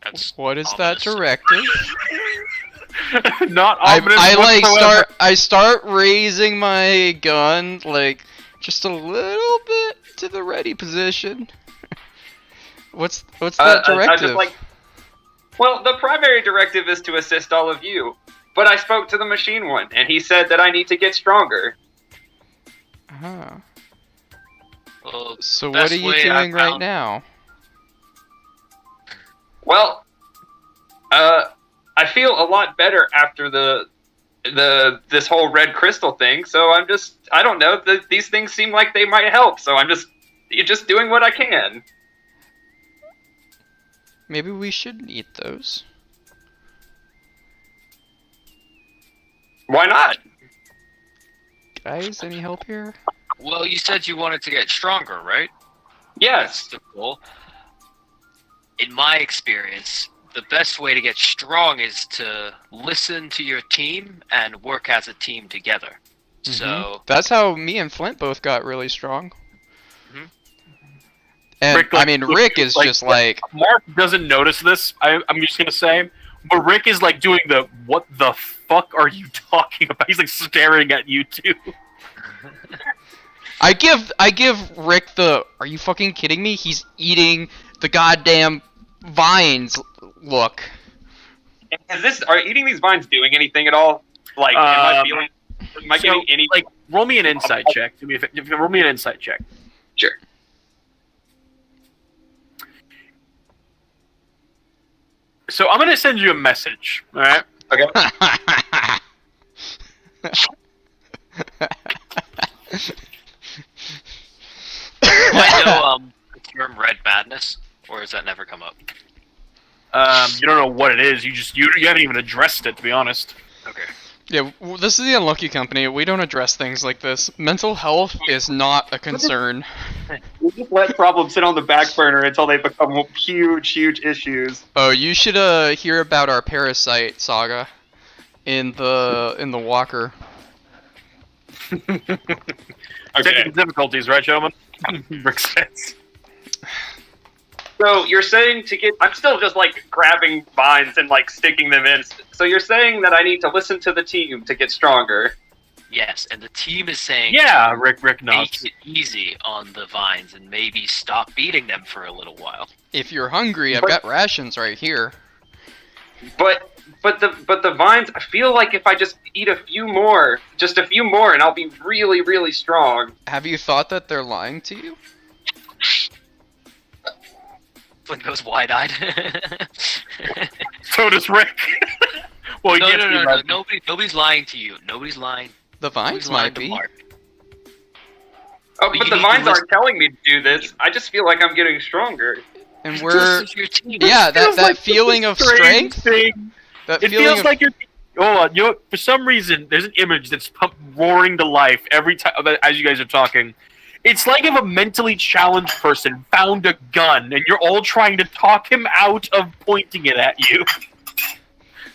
Speaker 3: That's
Speaker 1: What is that
Speaker 3: ominous.
Speaker 1: directive?
Speaker 2: Not ominous whatsoever.
Speaker 1: I start raising my gun like just a little bit to the ready position. What's that directive?
Speaker 5: I just well, the primary directive is to assist all of you. But I spoke to the machine one, and he said that I need to get stronger.
Speaker 1: Oh.
Speaker 3: Well,
Speaker 1: So what
Speaker 3: best
Speaker 1: are you
Speaker 3: way I
Speaker 1: doing right
Speaker 3: found-
Speaker 1: now?
Speaker 5: Well, I feel a lot better after this whole red crystal thing. So I don't know. These things seem like they might help. So I'm just doing what I can.
Speaker 1: Maybe we shouldn't eat those.
Speaker 5: Why not?
Speaker 1: Guys, any help here?
Speaker 3: Well, you said you wanted to get stronger, right?
Speaker 5: Yes.
Speaker 3: That's the goal. In my experience, the best way to get strong is to listen to your team and work as a team together. So,
Speaker 1: That's how me and Flint both got really strong.
Speaker 3: Mhm.
Speaker 1: And
Speaker 2: Rick,
Speaker 1: I mean, Rick is just like,
Speaker 2: Mark doesn't notice this. I'm just gonna say, but Rick is like doing the "What the fuck are you talking about?" He's like staring at you two.
Speaker 1: I give Rick the, are you fucking kidding me? He's eating the goddamn vines look.
Speaker 5: Are eating these vines doing anything at all? Like, am I getting any?
Speaker 2: Like, roll me an insight check. Roll me an insight check.
Speaker 5: Sure.
Speaker 2: So I'm gonna send you a message. All right.
Speaker 5: Okay.
Speaker 3: do I know the term red madness, or has that never come up?
Speaker 2: You don't know what it is. You haven't even addressed it, to be honest.
Speaker 3: Okay.
Speaker 1: Yeah, this is the Unlucky Company. We don't address things like this. Mental health is not a concern.
Speaker 5: We just let problems sit on the back burner until they become huge issues.
Speaker 1: Oh, you should hear about our parasite saga in the Walker.
Speaker 2: Technical difficulties, right, gentlemen? Rick says.
Speaker 5: So you're saying I'm still just like grabbing vines and like sticking them in. So you're saying that I need to listen to the team to get stronger.
Speaker 3: Yes, and the team is saying,
Speaker 2: Yeah, Rick
Speaker 3: make
Speaker 2: nods.
Speaker 3: it easy on the vines and maybe stop beating them for a little while.
Speaker 1: If you're hungry, I've got rations right here.
Speaker 5: But the vines, I feel like if I just eat just a few more, and I'll be really, really strong.
Speaker 1: Have you thought that they're lying to you?
Speaker 3: Flint goes wide-eyed.
Speaker 2: So does Rick. Well,
Speaker 3: no. Nobody's lying to you. Nobody's lying.
Speaker 1: The vines
Speaker 3: Nobody's lying
Speaker 1: might
Speaker 3: to
Speaker 1: be.
Speaker 3: Mark.
Speaker 5: Oh,
Speaker 3: But
Speaker 5: but
Speaker 3: you
Speaker 5: the
Speaker 3: need to
Speaker 5: vines
Speaker 3: listen.
Speaker 5: aren't telling me to do this. I just feel like I'm getting stronger.
Speaker 1: And
Speaker 3: This
Speaker 1: we're
Speaker 3: is your team.
Speaker 1: yeah,
Speaker 2: Feels
Speaker 1: that
Speaker 2: like
Speaker 1: feeling
Speaker 2: such a
Speaker 1: of
Speaker 2: strange
Speaker 1: strength.
Speaker 2: thing.
Speaker 1: That
Speaker 2: It
Speaker 1: feeling
Speaker 2: feels
Speaker 1: of,
Speaker 2: like you're. Hold on, you know, for some reason, there's an image that's roaring to life every time as you guys are talking. It's like if a mentally challenged person found a gun and you're all trying to talk him out of pointing it at you.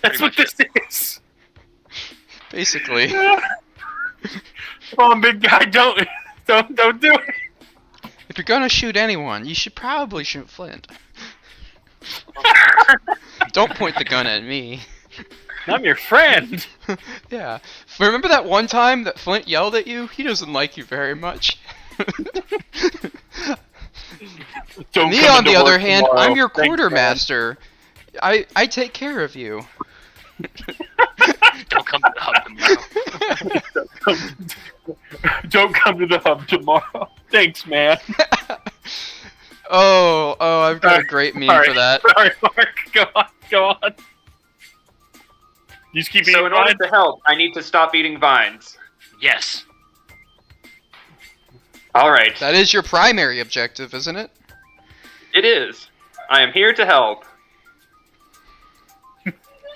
Speaker 2: That's
Speaker 3: Pretty
Speaker 2: what
Speaker 3: much
Speaker 2: this is.
Speaker 1: basically.
Speaker 2: Come on, big guy, don't do it.
Speaker 1: If you're gonna shoot anyone, you should probably shoot Flint. Don't point the gun at me.
Speaker 2: I'm your friend.
Speaker 1: Yeah. Remember that one time that Flint yelled at you? He doesn't like you very much.
Speaker 2: Don't
Speaker 1: Me,
Speaker 2: come
Speaker 1: on the
Speaker 2: into
Speaker 1: other
Speaker 2: work
Speaker 1: hand,
Speaker 2: tomorrow.
Speaker 1: I'm your
Speaker 2: Thanks,
Speaker 1: quartermaster. I take care of you.
Speaker 3: Don't come to the hub tomorrow.
Speaker 2: man. Don't come to the hub tomorrow. Thanks, man.
Speaker 1: Oh, I've got a great meme
Speaker 2: Sorry.
Speaker 1: for that.
Speaker 2: Sorry, Mark. Go on. You just keep
Speaker 5: So
Speaker 2: eating
Speaker 5: in order
Speaker 2: mine?
Speaker 5: to help, I need to stop eating vines.
Speaker 3: Yes.
Speaker 5: All right.
Speaker 1: That is your primary objective, isn't it?
Speaker 5: It is. I am here to help.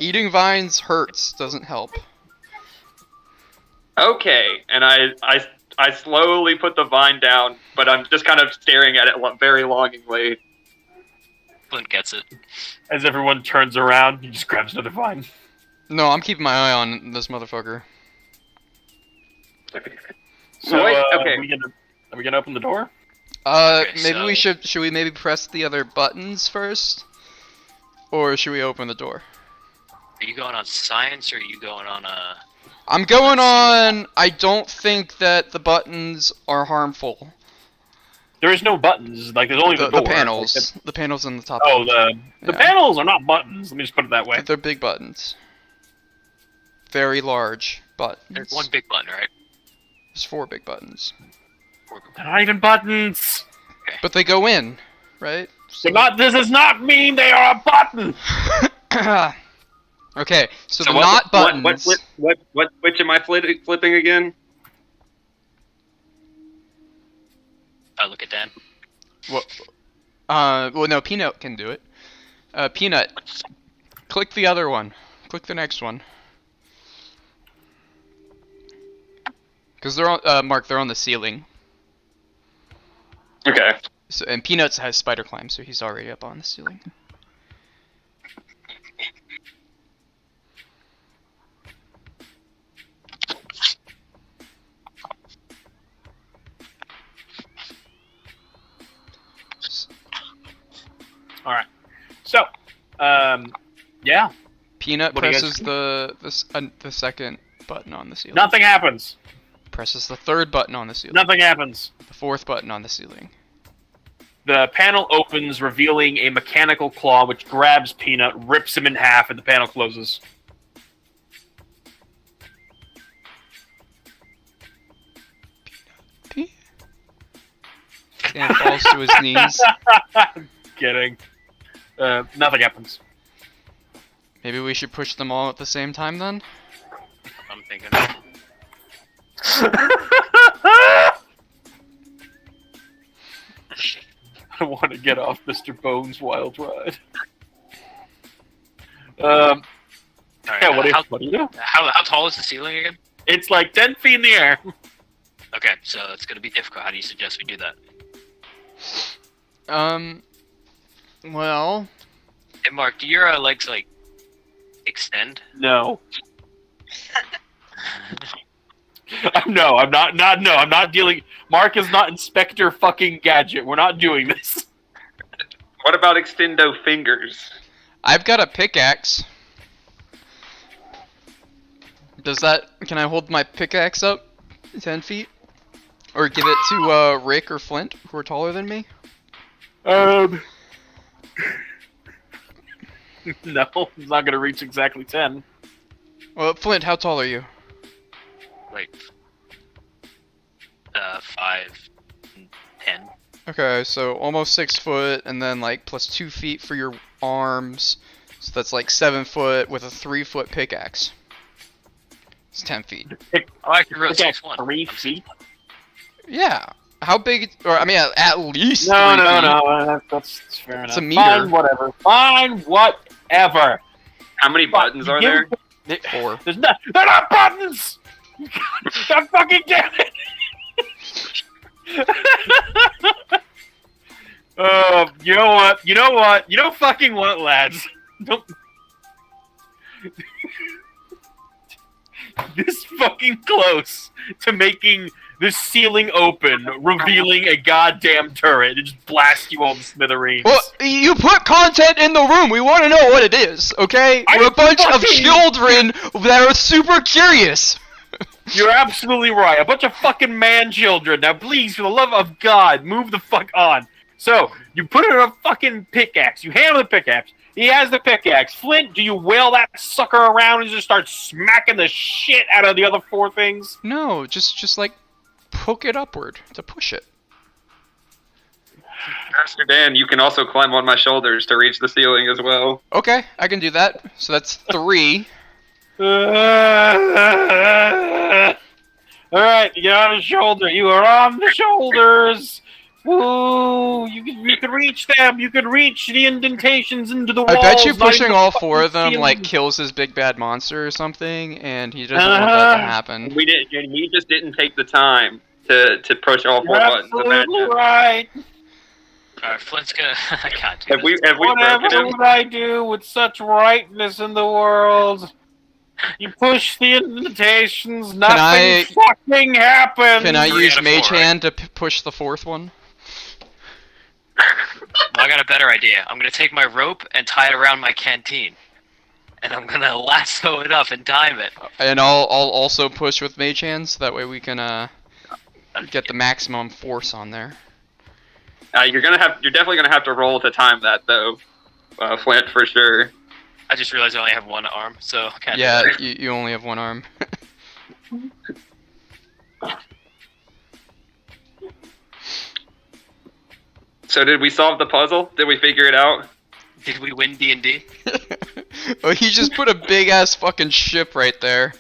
Speaker 1: Eating vines hurts, doesn't help.
Speaker 5: Okay, and I slowly put the vine down, but I'm just kind of staring at it very longingly.
Speaker 3: Flint gets it.
Speaker 2: As everyone turns around, he just grabs another vine.
Speaker 1: No, I'm keeping my eye on this motherfucker.
Speaker 2: So,
Speaker 5: Wait, okay.
Speaker 2: Are we gonna open the door?
Speaker 3: Okay,
Speaker 1: Maybe we
Speaker 3: so-
Speaker 1: should we maybe press the other buttons first? Or should we open the door?
Speaker 3: Are you going on science or are you going on
Speaker 1: I'm going on, I don't think that the buttons are harmful.
Speaker 2: There is no buttons. Like, there's only the
Speaker 1: The
Speaker 2: door.
Speaker 1: panels. The panels in the top.
Speaker 2: Oh, the
Speaker 1: Yeah.
Speaker 2: panels are not buttons. Let me just put it that way.
Speaker 1: They're big buttons. Very large buttons.
Speaker 3: there's one big button, right?
Speaker 1: There's 4 big buttons.
Speaker 2: They're not even buttons.
Speaker 1: But they go in, right?
Speaker 2: They're not. This does not mean they are a button.
Speaker 1: Okay, so the
Speaker 5: what-
Speaker 1: not buttons.
Speaker 5: What switch am I flipping again?
Speaker 3: I look at Dan.
Speaker 1: Well, no, Peanut can do it. Peanut, click the other one. Click the next one. Because they're on, Mark, they're on the ceiling.
Speaker 5: Okay.
Speaker 1: So, and Peanuts has spider climb, so he's already up on the ceiling.
Speaker 2: All right. So, yeah,
Speaker 1: Peanut
Speaker 2: What do you guys
Speaker 1: presses the second button on the ceiling.
Speaker 2: nothing happens.
Speaker 1: Presses the third button on the ceiling.
Speaker 2: Nothing happens.
Speaker 1: The fourth button on the ceiling.
Speaker 2: The panel opens, revealing a mechanical claw which grabs Peanut, rips him in half, and the panel closes.
Speaker 1: Dan falls to his knees.
Speaker 2: Kidding. Nothing happens.
Speaker 1: Maybe we should push them all at the same time then?
Speaker 3: I'm thinking.
Speaker 2: I want to get off Mr. Bones' wild ride.
Speaker 3: Alright,
Speaker 2: Yeah, what do you do?
Speaker 3: how tall is the ceiling again?
Speaker 2: It's like 10 feet in the air.
Speaker 3: Okay, so it's gonna be difficult. How do you suggest we do that?
Speaker 1: Well,
Speaker 3: Hey, Mark, do your legs like extend?
Speaker 2: No. No, I'm not. No, I'm not dealing. Mark is not Inspector fucking Gadget. We're not doing this.
Speaker 5: What about extendo fingers?
Speaker 1: I've got a pickaxe. Can I hold my pickaxe up 10 feet? Or give it to, Rick or Flint, who are taller than me?
Speaker 2: No, it's not gonna reach exactly 10.
Speaker 1: Well, Flint, how tall are you?
Speaker 3: Like 5, 10.
Speaker 1: Okay, so almost 6 foot, and then like plus 2 feet for your arms. So that's like 7 foot with a 3 foot pickaxe. It's 10 feet.
Speaker 3: Oh, I can roll
Speaker 2: Okay,
Speaker 3: 6'1".
Speaker 2: 3 feet.
Speaker 1: Yeah. How big? Or I mean, at least.
Speaker 2: No,
Speaker 1: 3
Speaker 2: no,
Speaker 1: feet.
Speaker 2: no. That's fair
Speaker 1: It's
Speaker 2: enough.
Speaker 1: a meter.
Speaker 2: Fine, whatever. Fine, whatever.
Speaker 5: How many buttons are there?
Speaker 1: 4.
Speaker 2: There's not. They're not buttons. God fucking damn it. You know what? You know what? You don't fucking what, lads? Don't. This fucking close to making this ceiling open, revealing a goddamn turret. It just blasts you all to smithereens.
Speaker 1: Well, you put content in the room. We want to know what it is, okay? We're a bunch of children that are super curious.
Speaker 2: You're absolutely right. A bunch of fucking man-children. Now, please, for the love of God, move the fuck on. So, you put it in a fucking pickaxe. You handle the pickaxe. He has the pickaxe. Flint, do you whale that sucker around and just start smacking the shit out of the other 4 things?
Speaker 1: No, just like poke it upward to push it.
Speaker 5: Master Dan, you can also climb on my shoulders to reach the ceiling as well.
Speaker 1: Okay, I can do that. So that's 3.
Speaker 2: Alright, you get on the shoulder. You are on the shoulders. Woo! You can reach them. You can reach the indentations into the walls.
Speaker 1: I bet you pushing all
Speaker 2: fucking
Speaker 1: 4 of them like
Speaker 2: ceiling.
Speaker 1: kills his big bad monster or something, and he doesn't want that to happen.
Speaker 5: We didn't. We just didn't take the time to push all 4
Speaker 2: You're
Speaker 5: buttons.
Speaker 2: absolutely
Speaker 5: Imagine.
Speaker 2: right.
Speaker 3: Alright, Flint's gonna. I can't do
Speaker 5: Have we broken
Speaker 2: Whatever
Speaker 5: him?
Speaker 2: would I do with such rightness in the world? You push the indentations, nothing fucking happens.
Speaker 1: Can I
Speaker 3: 3
Speaker 1: use
Speaker 3: out of
Speaker 1: Mage
Speaker 3: 4,
Speaker 1: Hand to push the 4th one?
Speaker 3: I got a better idea. I'm gonna take my rope and tie it around my canteen, and I'm gonna lasso it up and time it.
Speaker 1: And I'll also push with Mage Hand, so that way we can get the maximum force on there.
Speaker 5: You're definitely gonna have to roll to time that though, Flint, for sure.
Speaker 3: I just realized I only have 1 arm, so I can't.
Speaker 1: Yeah,
Speaker 3: do that.
Speaker 1: you only have 1 arm.
Speaker 5: So did we solve the puzzle? Did we figure it out?
Speaker 3: Did we win D&D?
Speaker 1: Oh, he just put a big ass fucking ship right there.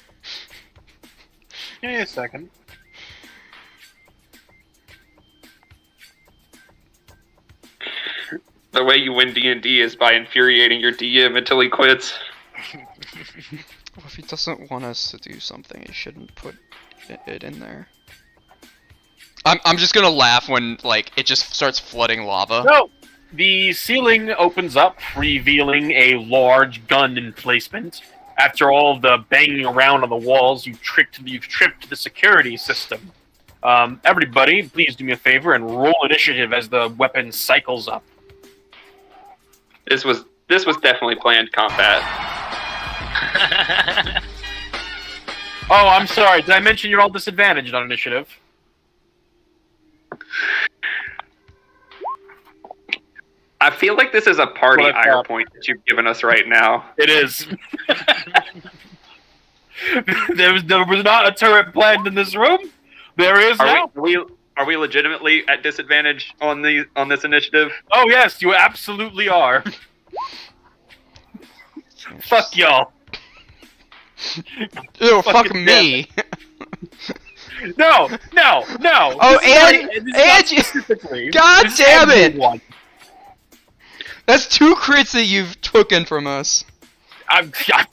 Speaker 2: Give me a second.
Speaker 5: The way you win D&D is by infuriating your DM until he quits.
Speaker 1: Well, if he doesn't want us to do something, he shouldn't put it in there. I'm just gonna laugh when like it just starts flooding lava.
Speaker 2: So, the ceiling opens up, revealing a large gun emplacement. After all the banging around on the walls, you've tripped the security system. Everybody, please do me a favor and roll initiative as the weapon cycles up.
Speaker 5: This was definitely planned combat.
Speaker 2: Oh, I'm sorry. Did I mention you're all disadvantaged on initiative?
Speaker 5: I feel like this is a party
Speaker 2: What I
Speaker 5: ire
Speaker 2: thought.
Speaker 5: point that you've given us right now.
Speaker 2: It is. there was not a turret planned in this room. There is now.
Speaker 5: Are we legitimately at disadvantage on this initiative?
Speaker 2: Oh yes, you absolutely are. Fuck y'all.
Speaker 1: Ew, fuck
Speaker 2: Fucking
Speaker 1: me.
Speaker 2: No.
Speaker 1: Oh,
Speaker 2: This is not
Speaker 1: and you-
Speaker 2: specifically.
Speaker 1: God
Speaker 2: This is
Speaker 1: damn it!
Speaker 2: everyone.
Speaker 1: That's 2 crits that you've taken from us.
Speaker 2: I'll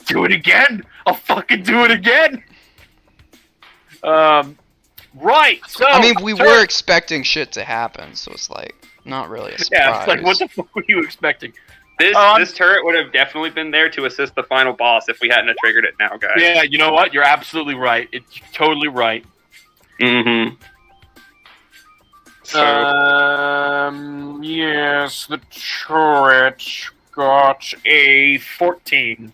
Speaker 2: do it again. I'll fucking do it again. Right. So
Speaker 1: I mean, we
Speaker 2: turret-
Speaker 1: were expecting shit to happen, so it's like not really a surprise.
Speaker 2: Yeah, it's like what the fuck were you expecting?
Speaker 5: This turret would have definitely been there to assist the final boss if we hadn't have triggered it now, guys.
Speaker 2: Yeah, you know what? You're absolutely right. You're totally right.
Speaker 5: Mm-hmm. So,
Speaker 2: Yes, the turret got a 14.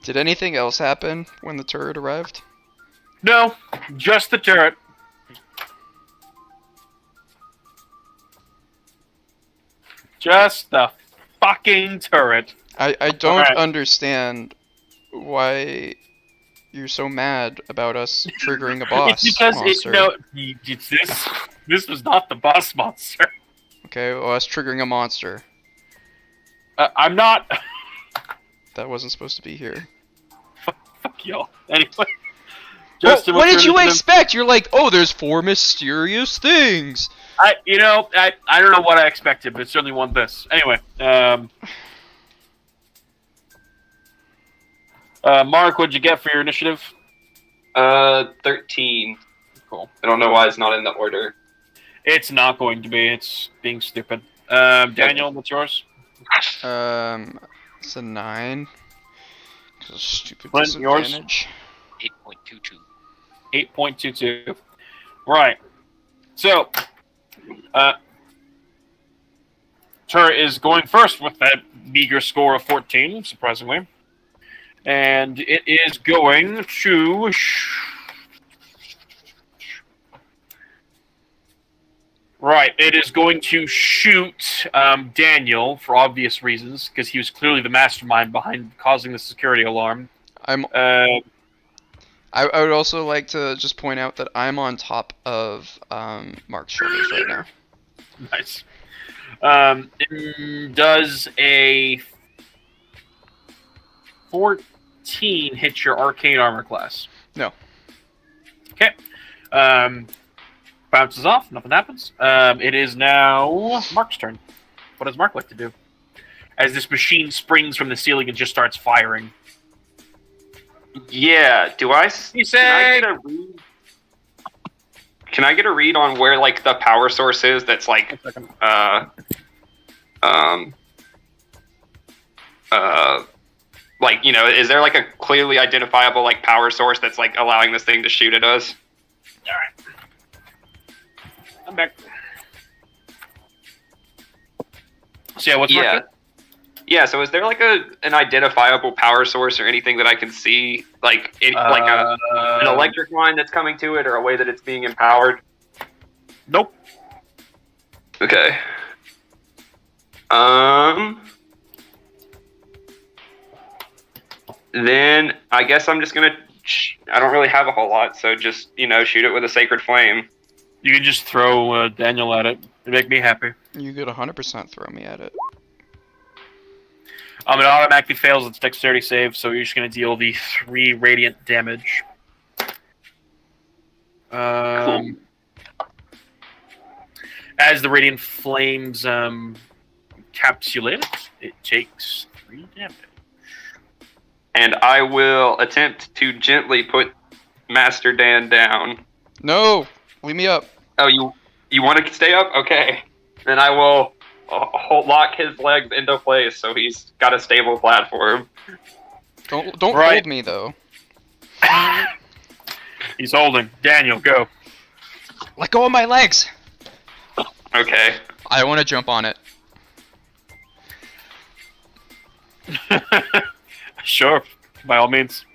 Speaker 1: Did anything else happen when the turret arrived?
Speaker 2: No, just the turret. Just the fucking turret.
Speaker 1: I don't
Speaker 2: Alright.
Speaker 1: understand why you're so mad about us triggering a boss
Speaker 2: It's because
Speaker 1: monster.
Speaker 2: this was not the boss monster.
Speaker 1: Okay, well, us triggering a monster.
Speaker 2: I'm not.
Speaker 1: That wasn't supposed to be here.
Speaker 2: Fuck y'all. Anyway.
Speaker 1: Well,
Speaker 2: Justin,
Speaker 1: what
Speaker 2: what's
Speaker 1: did
Speaker 2: your
Speaker 1: you
Speaker 2: initiative?
Speaker 1: expect? You're like, oh, there's 4 mysterious things.
Speaker 2: I don't know what I expected, but it certainly won this. Anyway, Mark, what'd you get for your initiative?
Speaker 5: 13.
Speaker 2: Cool.
Speaker 5: I don't know why it's not in the order.
Speaker 2: It's not going to be. It's being stupid. Daniel, what's yours?
Speaker 1: It's a 9. 'Cause of stupid
Speaker 2: Clint, yours?
Speaker 1: disadvantage.
Speaker 3: 8.22.
Speaker 2: 8.22. Right. So, turret is going first with that meager score of 14, surprisingly. And it is going to... Right, it is going to shoot Daniel for obvious reasons, because he was clearly the mastermind behind causing the security alarm.
Speaker 1: I would also like to just point out that I'm on top of Mark's shoulders right now.
Speaker 2: Nice. Does a 14 hit your arcane armor class?
Speaker 1: No.
Speaker 2: Okay. Bounces off, nothing happens. It is now Mark's turn. What does Mark like to do? As this machine springs from the ceiling and just starts firing.
Speaker 5: Yeah. Can I get a read? Can I get a read on where like the power source is? That's like like, you know, is there like a clearly identifiable like power source that's like allowing this thing to shoot at us?
Speaker 2: All right. I'm back. So yeah, what's Mark?
Speaker 5: Yeah, so is there like an identifiable power source or anything that I can see, like an electric line that's coming to it, or a way that it's being empowered?
Speaker 2: Nope.
Speaker 5: Okay. Then I guess I'm just gonna. I don't really have a whole lot, so just, you know, shoot it with a sacred flame.
Speaker 2: You can just throw Daniel at it. It'd make me happy.
Speaker 1: You could 100% throw me at it.
Speaker 2: It automatically fails its dexterity save, so you're just going to deal the 3 radiant damage.
Speaker 5: Cool.
Speaker 2: As the radiant flames encapsulate it takes 3 damage.
Speaker 5: And I will attempt to gently put Master Dan down.
Speaker 1: No! Leave me up.
Speaker 5: Oh, you want to stay up? Okay. Then I will lock his legs into place so he's got a stable platform.
Speaker 1: Don't
Speaker 2: Right.
Speaker 1: hold me though.
Speaker 2: He's holding. Daniel, go.
Speaker 1: Let go of my legs!
Speaker 5: Okay.
Speaker 1: I want to jump on it.
Speaker 2: Sure, by all means.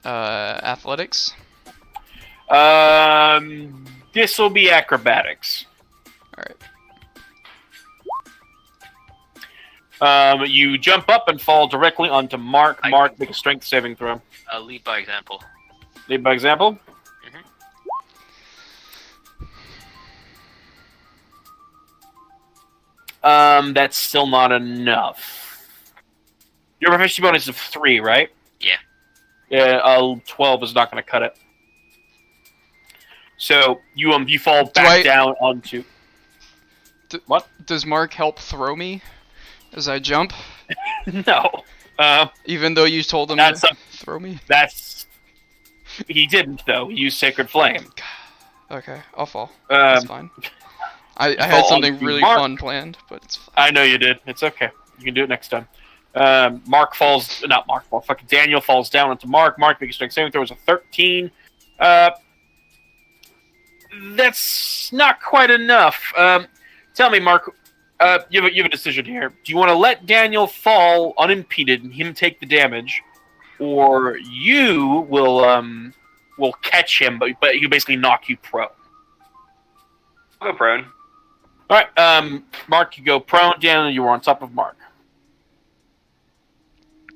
Speaker 1: Athletics?
Speaker 2: This will be acrobatics.
Speaker 1: Alright.
Speaker 2: You jump up and fall directly onto Mark. Mark, make a strength saving throw.
Speaker 3: Lead by example.
Speaker 2: Lead by example? That's still not enough. Your proficiency bonus is of 3, right?
Speaker 3: Yeah.
Speaker 2: Yeah, 12 is not going to cut it. So you fall back down onto. What?
Speaker 1: Does Mark help throw me as I jump?
Speaker 2: No.
Speaker 1: Even though you told him
Speaker 2: That's
Speaker 1: to throw me?
Speaker 2: He didn't though. He used Sacred Flame.
Speaker 1: Okay, I'll fall. That's fine. I had something really fun planned, but it's fine.
Speaker 2: I know you did. It's okay. You can do it next time. Daniel falls down onto Mark. Mark makes a strength saving throw. Is a 13. That's not quite enough. Tell me, Mark. You have a decision here. Do you want to let Daniel fall unimpeded and him take the damage, or you will catch him, but he'll basically knock you prone?
Speaker 5: I'll go prone.
Speaker 2: All right, Mark, you go prone. Daniel, you are on top of Mark.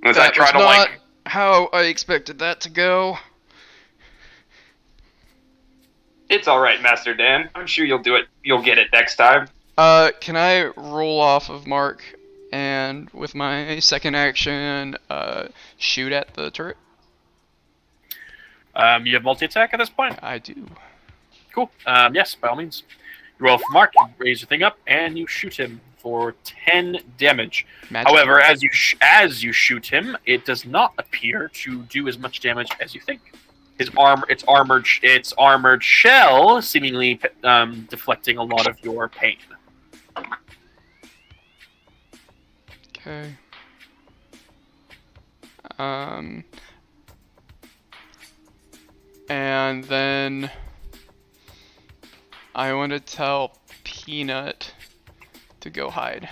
Speaker 5: As I try to
Speaker 1: not how I expected that to go.
Speaker 5: It's all right, Master Dan. I'm sure you'll do it. You'll get it next time.
Speaker 1: Can I roll off of Mark and with my second action, shoot at the turret?
Speaker 2: You have multi-attack at this point?
Speaker 1: I do.
Speaker 2: Cool. Yes, by all means. You roll for Mark, you raise your thing up, and you shoot him for 10 damage.
Speaker 1: Magic.
Speaker 2: However, as you shoot him, it does not appear to do as much damage as you think. Its armored shell seemingly deflecting a lot of your pain.
Speaker 1: Okay. And then I want to tell Peanut to go hide.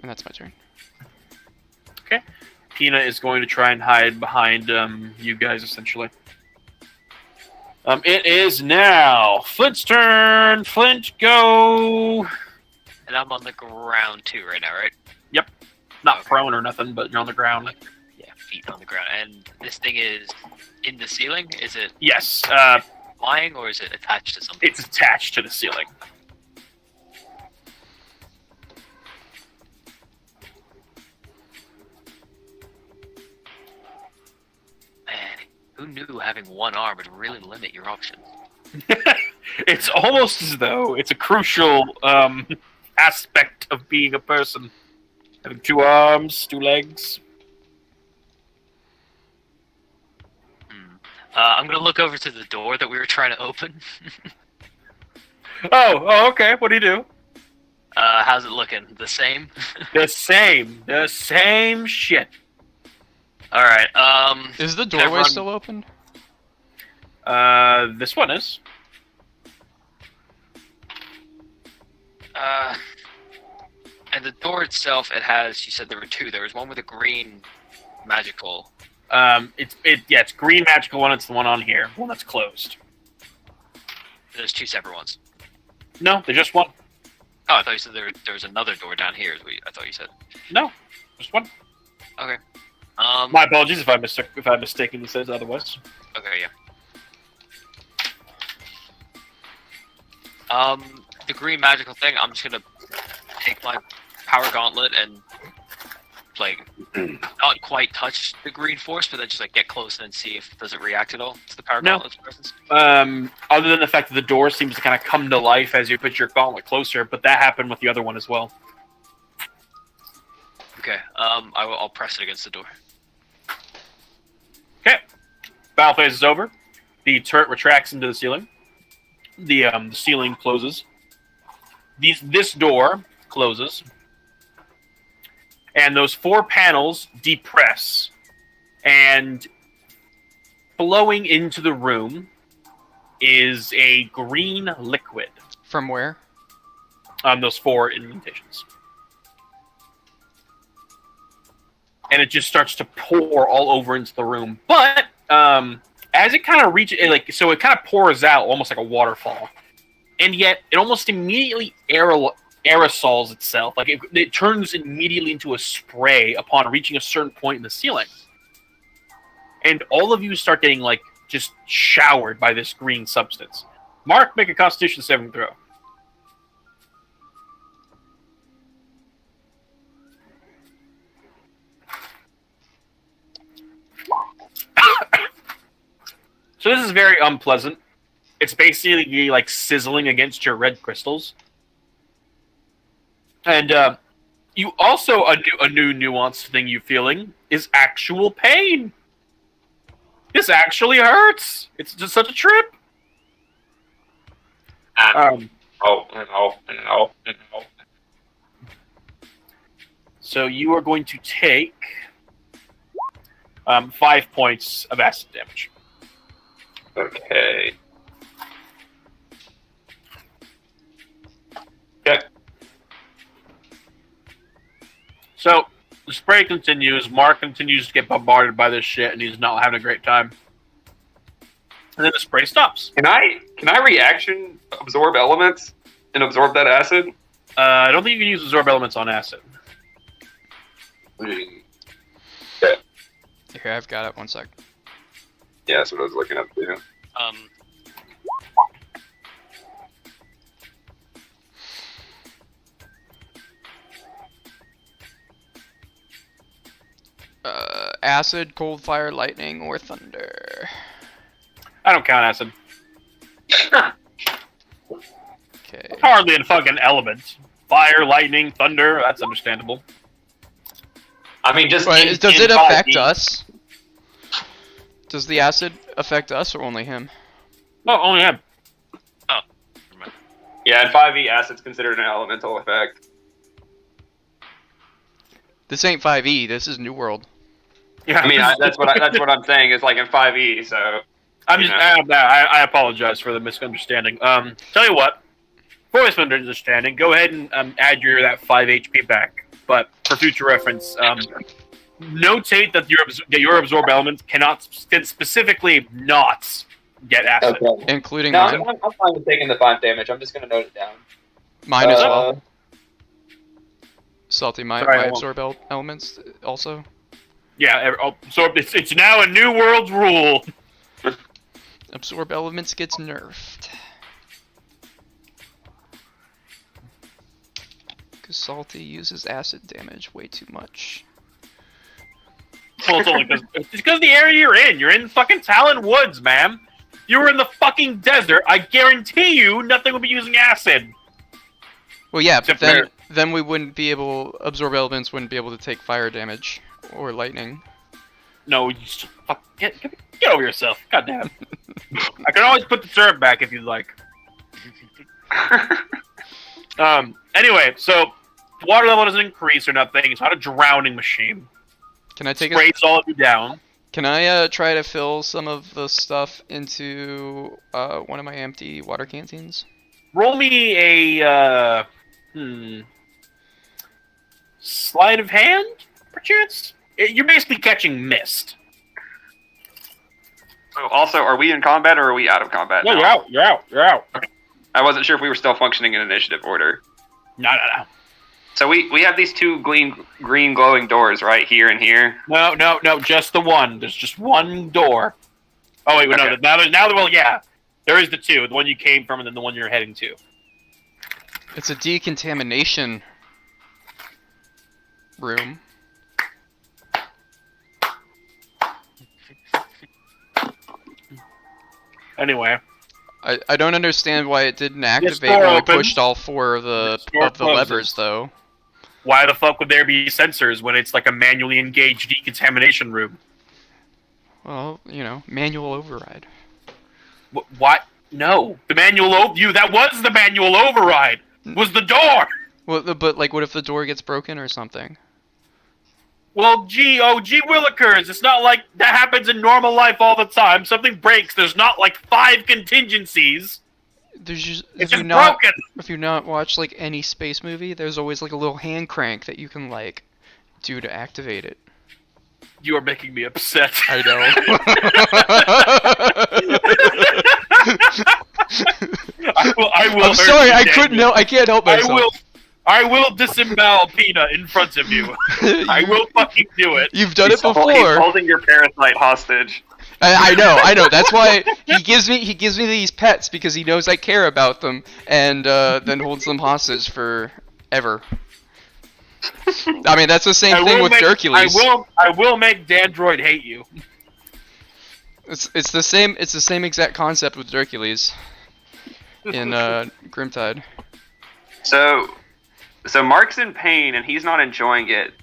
Speaker 1: And that's my turn.
Speaker 2: Peanut is going to try and hide behind you guys, essentially. It is now Flint's turn. Flint, go.
Speaker 3: And I'm on the ground too right now, right?
Speaker 2: Not prone or nothing, but you're on the ground.
Speaker 3: Yeah, feet on the ground. And this thing is in the ceiling? Is it
Speaker 2: Yes,
Speaker 3: flying or is it attached to something?
Speaker 2: it's attached to the ceiling.
Speaker 3: Man, who knew having one arm would really limit your options?
Speaker 2: It's almost as though it's a crucial aspect of being a person. Having 2 arms, 2 legs.
Speaker 3: I'm gonna look over to the door that we were trying to open.
Speaker 2: Oh, okay. What do you do?
Speaker 3: How's it looking? The same?
Speaker 2: The same shit.
Speaker 3: Alright,
Speaker 1: Is the
Speaker 3: Can I
Speaker 1: doorway
Speaker 3: run-
Speaker 1: still open?
Speaker 2: This one is.
Speaker 3: and the door itself, it has, you said there were 2. There was one with a green magical.
Speaker 2: It's green magical one. It's the one on here. One that's closed.
Speaker 3: There's 2 separate ones.
Speaker 2: No, there's just one.
Speaker 3: Oh, I thought you said there was another door down here. I thought you said.
Speaker 2: No, just one.
Speaker 3: My
Speaker 2: My apologies if I mistakenly said otherwise.
Speaker 3: Okay, yeah. The green magical thing, I'm just gonna take my power gauntlet and like not quite touch the green force, but then just like get close and see if does it react at all to the power
Speaker 2: No.
Speaker 3: gauntlet's presence.
Speaker 2: Other than the fact that the door seems to kind of come to life as you put your gauntlet closer, but that happened with the other one as well.
Speaker 3: Okay, I'll press it against the door.
Speaker 2: Okay. Battle phase is over. The turret retracts into the ceiling. The ceiling closes. This door closes. And those 4 panels depress. And flowing into the room is a green liquid.
Speaker 1: From where?
Speaker 2: Those 4 indentations. And it just starts to pour all over into the room. But as it kind of reaches, so it kind of pours out almost like a waterfall, and yet it almost immediately aerosols itself. Like it turns immediately into a spray upon reaching a certain point in the ceiling, and all of you start getting just showered by this green substance. Mark, make a Constitution saving throw. So this is very unpleasant. It's basically like sizzling against your red crystals. And you also, a new nuanced thing you're feeling is actual pain. This actually hurts. It's just such a trip. So you are going to take 5 points of acid damage.
Speaker 5: Okay. Okay.
Speaker 2: So the spray continues. Mark continues to get bombarded by this shit, and he's not having a great time. And then the spray stops.
Speaker 5: Can I reaction absorb elements and absorb that acid?
Speaker 2: I don't think you can use absorb elements on acid.
Speaker 1: Here, I've got it. 1 sec.
Speaker 5: Yeah, that's what I was looking up too.
Speaker 1: Acid, cold, fire, lightning, or thunder.
Speaker 2: I don't count acid.
Speaker 1: Okay.
Speaker 2: Hardly a fucking element. Fire, lightning, thunder, that's understandable.
Speaker 5: I mean, just
Speaker 1: Wait,
Speaker 5: in-
Speaker 1: does
Speaker 5: in
Speaker 1: it affect
Speaker 5: 5e.
Speaker 1: us? Does the acid affect us or only him?
Speaker 2: Oh, only him.
Speaker 5: Yeah, in 5e, acid's considered an elemental effect.
Speaker 1: This ain't 5e. This is New World.
Speaker 2: Yeah,
Speaker 5: I mean, that's what I'm saying. Is like in 5e. So
Speaker 2: I'm just. I apologize for the misunderstanding. Tell you what. For misunderstanding, go ahead and add that 5 HP back. But for future reference, notate that your absorb elements can specifically not get acid.
Speaker 5: Okay.
Speaker 1: Including
Speaker 5: No,
Speaker 1: mine.
Speaker 5: I'm fine with taking the 5 damage. I'm just gonna note it down.
Speaker 1: Mine as well.
Speaker 5: Uh,
Speaker 1: Salty, my
Speaker 2: Sorry, I won't.
Speaker 1: absorb elements also.
Speaker 2: Yeah, absorb. It's now a new world rule.
Speaker 1: Absorb elements gets nerfed. Because Salty uses acid damage way too much.
Speaker 2: Well, it's because the area you're in. You're in fucking Talon Woods, man. You were in the fucking desert. I guarantee you, nothing would be using acid.
Speaker 1: Well, yeah, but
Speaker 2: Except
Speaker 1: then we wouldn't be able. Absorb elements wouldn't be able to take fire damage or lightning.
Speaker 2: No, you just get over yourself. God damn. I can always put the syrup back if you'd like. Anyway, so water level doesn't increase or nothing. It's not a drowning machine.
Speaker 1: Can I take
Speaker 2: Sprays all of you down.
Speaker 1: Can I try to fill some of the stuff into one of my empty water canteens?
Speaker 2: Roll me a sleight of hand, perchance. You're basically catching mist.
Speaker 5: Oh, also, are we in combat or are we out of combat?
Speaker 2: No,
Speaker 5: now?
Speaker 2: you're out.
Speaker 5: I wasn't sure if we were still functioning in initiative order.
Speaker 2: No.
Speaker 5: So we have these two green glowing doors right here and here.
Speaker 2: No, just the one. There's just one door. Oh wait,
Speaker 5: Okay.
Speaker 2: no. Yeah, there is the two. The one you came from, and then the one you're heading to.
Speaker 1: It's a decontamination room.
Speaker 2: Anyway,
Speaker 1: I don't understand why it didn't activate
Speaker 2: door
Speaker 1: when we
Speaker 2: opens.
Speaker 1: pushed all 4 of the
Speaker 2: door closes.
Speaker 1: levers, though.
Speaker 2: why the fuck would there be sensors when it's like a manually engaged decontamination room?
Speaker 1: Well, manual override.
Speaker 2: What? No, the manual that was the manual override. Was the door?
Speaker 1: Well, but like, what if the door gets broken or something?
Speaker 2: Well, gee willikers, it's not like that happens in normal life all the time. Something breaks, there's not like 5 contingencies.
Speaker 1: There's just
Speaker 2: It's just broken.
Speaker 1: if you not watch like any space movie, there's always like a little hand crank that you can like do to activate it.
Speaker 2: You are making me upset.
Speaker 1: I know.
Speaker 2: I will
Speaker 1: I'm sorry, I couldn't help. I can't help myself.
Speaker 2: I will disembowel Pina in front of you. I will fucking do it.
Speaker 1: You've done it
Speaker 5: He's
Speaker 1: before.
Speaker 5: holding your parasite hostage.
Speaker 1: I know. That's why he gives me these pets because he knows I care about them, and then holds them hostage forever. I mean, that's the same thing with Hercules.
Speaker 2: I will make Dandroid hate you.
Speaker 1: It's the same exact concept with Hercules in Grimtide.
Speaker 5: So Mark's in pain and he's not enjoying it.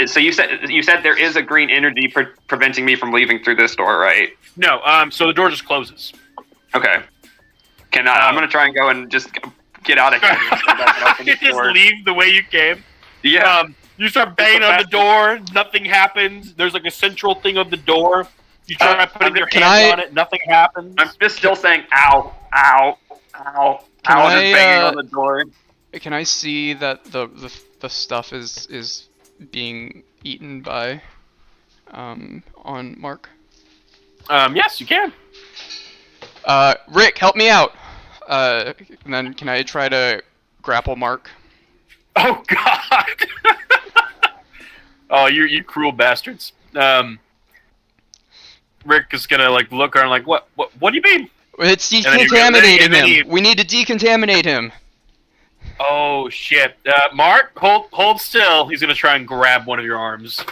Speaker 5: So you said there is a green energy preventing me from leaving through this door, right?
Speaker 2: No. So the door just closes.
Speaker 5: Okay. I'm gonna try and go and just get out of here.
Speaker 2: You just leave the way you came.
Speaker 5: Yeah.
Speaker 2: You start banging on the door. Nothing happens. There's like a central thing of the door. You try putting your hands on it. Nothing happens.
Speaker 5: I'm just still saying, ow, ow, ow,
Speaker 1: Can
Speaker 5: ow,
Speaker 1: I,
Speaker 5: just banging on the door.
Speaker 1: Can I see that the stuff is being eaten by on Mark?
Speaker 2: Yes, you can.
Speaker 1: Rick, help me out. And then can I try to grapple Mark?
Speaker 2: Oh God! Oh, you cruel bastards. Rick is gonna like look around like, what do you mean?
Speaker 1: It's
Speaker 2: then
Speaker 1: decontaminating
Speaker 2: he-
Speaker 1: him. We need to decontaminate him.
Speaker 2: Oh shit! Mark, hold still. He's gonna try and grab one of your arms.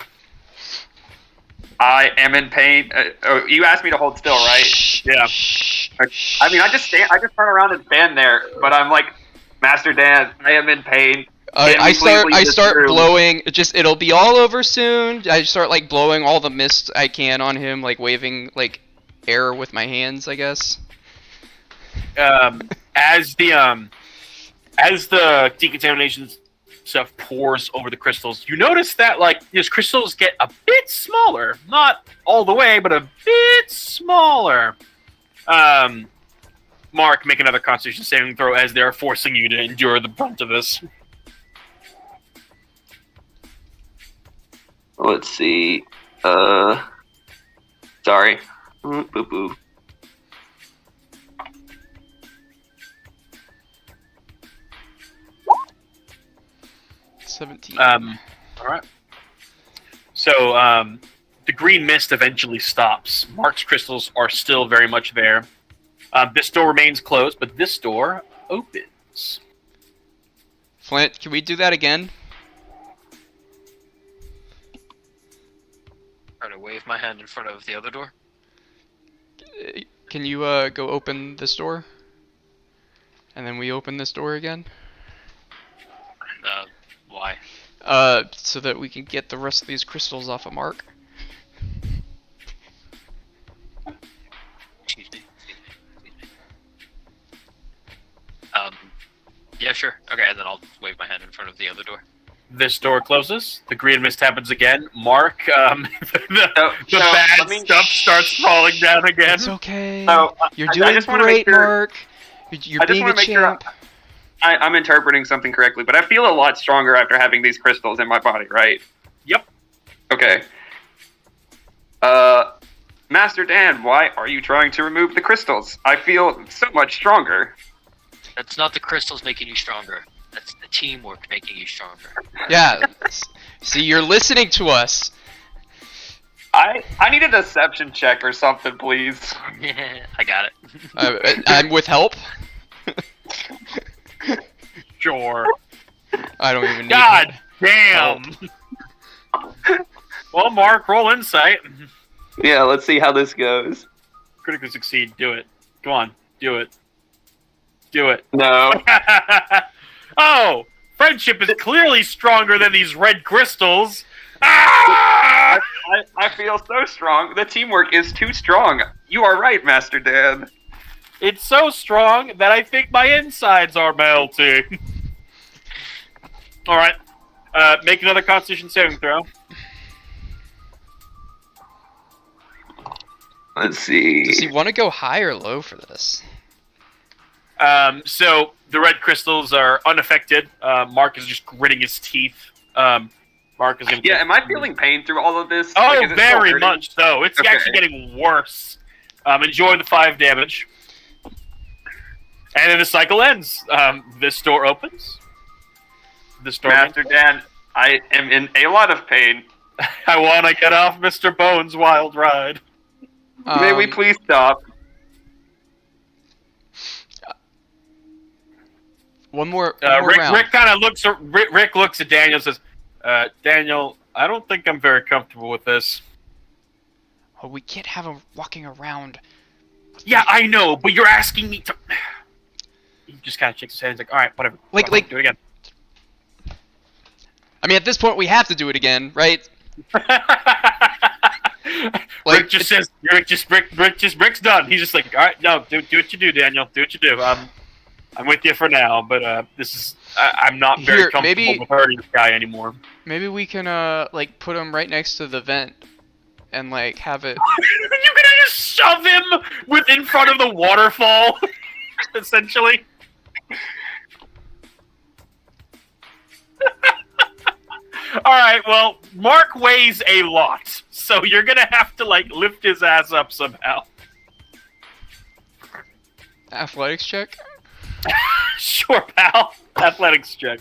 Speaker 5: I am in pain. You asked me to hold still, right?
Speaker 2: Yeah.
Speaker 5: I mean, I just turn around and stand there, but I'm like, Master Dan, I am in pain.
Speaker 1: I
Speaker 5: leave this
Speaker 1: start
Speaker 5: room?
Speaker 1: blowing. It'll be all over soon. I start like blowing all the mist I can on him, like waving like air with my hands, I guess.
Speaker 2: As the decontamination stuff pours over the crystals. You notice that, like, these crystals get a bit smaller. Not all the way, but a bit smaller. Mark, make another Constitution saving throw as they're forcing you to endure the brunt of this.
Speaker 5: Let's see. Sorry. Boo boo.
Speaker 1: $17.
Speaker 2: All right. So, the green mist eventually stops. Mark's crystals are still very much there. This door remains closed, but this door opens.
Speaker 1: Flint, can we do that again?
Speaker 3: Trying to wave my hand in front of the other door.
Speaker 1: Can you go open this door? And then we open this door again?
Speaker 3: Why?
Speaker 1: So that we can get the rest of these crystals off of Mark.
Speaker 3: Excuse me. Yeah, sure. Okay, and then I'll wave my hand in front of the other door.
Speaker 2: This door closes. The green mist happens again. Mark, the bad stuff starts falling down again.
Speaker 1: It's okay.
Speaker 5: So,
Speaker 1: You're
Speaker 5: I
Speaker 1: doing
Speaker 5: just wanna make
Speaker 1: great,
Speaker 5: sure-
Speaker 1: Mark. You're
Speaker 5: I just
Speaker 1: being a
Speaker 5: wanna make sure
Speaker 1: champ.
Speaker 5: I'm interpreting something correctly, but I feel a lot stronger after having these crystals in my body, right?
Speaker 2: Yep.
Speaker 5: Okay. Master Dan, why are you trying to remove the crystals? I feel so much stronger.
Speaker 3: That's not the crystals making you stronger. That's the teamwork making you stronger.
Speaker 1: Yeah. See, you're listening to us.
Speaker 5: I need a deception check or something, please.
Speaker 3: I got it.
Speaker 1: I'm with help.
Speaker 2: Sure.
Speaker 1: I don't even need
Speaker 2: God
Speaker 1: help.
Speaker 2: damn. Well, Mark, roll insight.
Speaker 5: Yeah, let's see how this goes.
Speaker 2: Critically succeed. Do it. Come on. Do it. Do it.
Speaker 5: No.
Speaker 2: Oh! Friendship is clearly stronger than these red crystals. Ah!
Speaker 5: I feel so strong. The teamwork is too strong. You are right, Master Dan.
Speaker 2: It's so strong that I think my insides are melting. Alright. Make another Constitution saving throw.
Speaker 5: Let's see.
Speaker 1: Does he want to go high or low for this?
Speaker 2: So the red crystals are unaffected. Mark is just gritting his teeth. Mark is gonna.
Speaker 5: Yeah, am I feeling pain through all of this?
Speaker 2: Oh,
Speaker 5: Like, is it still
Speaker 2: very
Speaker 5: hurting?
Speaker 2: much so. It's
Speaker 5: Okay.
Speaker 2: actually getting worse. Enjoy the 5 damage. And then the cycle ends. This door opens. This door.
Speaker 5: Master Dan, I am in a lot of pain.
Speaker 2: I want to get off Mr. Bones' wild ride.
Speaker 5: May we please stop?
Speaker 1: One more
Speaker 2: Rick
Speaker 1: round.
Speaker 2: kind of looks. Rick looks at Daniel and says, "Daniel, I don't think I'm very comfortable with this."
Speaker 1: Oh, we can't have him walking around.
Speaker 2: Yeah, I know, but you're asking me to. He just kind of shakes his head. He's like, "All right, whatever.
Speaker 1: Like-
Speaker 2: do it again."
Speaker 1: I mean, at this point, we have to do it again, right?
Speaker 2: Rick just says, Rick's done. He's just like, all right, no, do what you do, Daniel. Do what you do. I'm with you for now, but this is, I'm not very
Speaker 1: Here,
Speaker 2: comfortable
Speaker 1: maybe-
Speaker 2: with hurting this guy anymore.
Speaker 1: Maybe we can, like, put him right next to the vent and, like, have it...
Speaker 2: You're gonna just shove him in front of the waterfall, essentially. All right, well, Mark weighs a lot, so you're gonna have to like lift his ass up somehow.
Speaker 1: Athletics check?
Speaker 2: Sure, pal. Athletics check.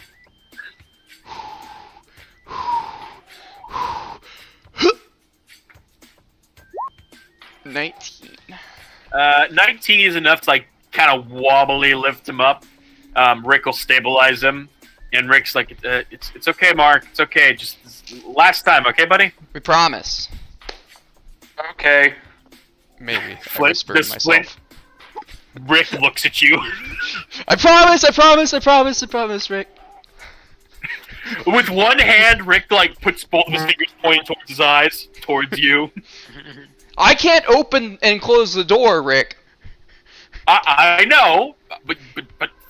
Speaker 1: $19.
Speaker 2: 19 is enough to like kind of wobbly lift him up. Rick will stabilize him, and Rick's like, "It's okay, Mark. It's okay. Just last time, okay, buddy."
Speaker 1: We promise.
Speaker 5: Okay.
Speaker 1: Maybe. I
Speaker 2: Flint,
Speaker 1: whispered to
Speaker 2: just Flint.
Speaker 1: myself.
Speaker 2: Rick looks at you.
Speaker 1: I promise, Rick.
Speaker 2: With one hand, Rick like puts both of his fingers pointing towards his eyes, towards you.
Speaker 1: I can't open and close the door, Rick.
Speaker 2: I know, but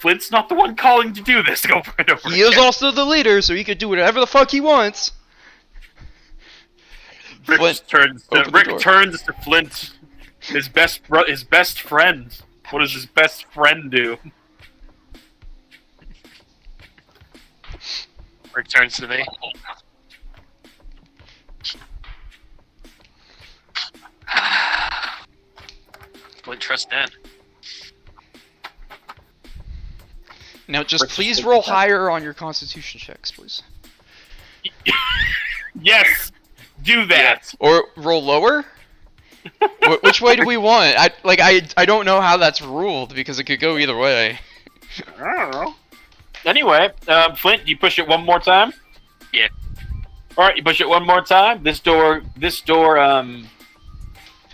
Speaker 2: Flint's not the one calling to do this over and over
Speaker 1: He is also the leader, so he could do whatever the fuck he wants. Flint, open the door.
Speaker 2: Rick turns to Flint, his best friend. What does his best friend do?
Speaker 3: Rick turns to me. Flint, trust Dan.
Speaker 1: Now, just please roll higher on your Constitution checks, please.
Speaker 2: Yes, do that.
Speaker 1: Or roll lower. Which way do we want? I don't know how that's ruled because it could go either way.
Speaker 2: I don't know. Anyway, Flint, you push it one more time.
Speaker 3: Yeah.
Speaker 2: All right, you push it one more time. This door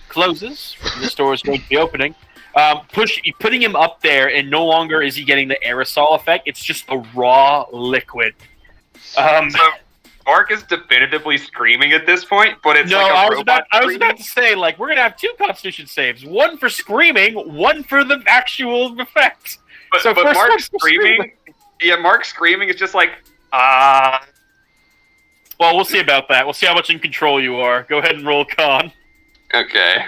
Speaker 2: closes. This door is going to be opening. Putting him up there, and no longer is he getting the aerosol effect. It's just a raw liquid.
Speaker 5: So Mark is definitively screaming at this point, but it's like a robot
Speaker 2: I was about to say, like, we're gonna have 2 Constitution saves: one for screaming, one for the actual effect.
Speaker 5: But Mark screaming, Mark screaming is just like
Speaker 2: Well, we'll see about that. We'll see how much in control you are. Go ahead and roll con.
Speaker 5: Okay.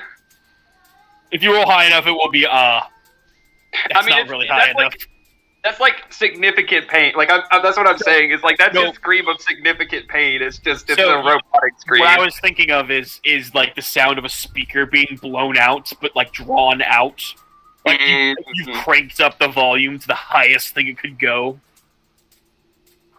Speaker 2: If you roll high enough, it will be That's not really high enough.
Speaker 5: That's like significant pain. Like that's what I'm saying. Is like that's his scream of significant pain. It's a robotic scream.
Speaker 2: What I was thinking of is like the sound of a speaker being blown out, but like drawn out. Like you've cranked up the volume to the highest thing it could go.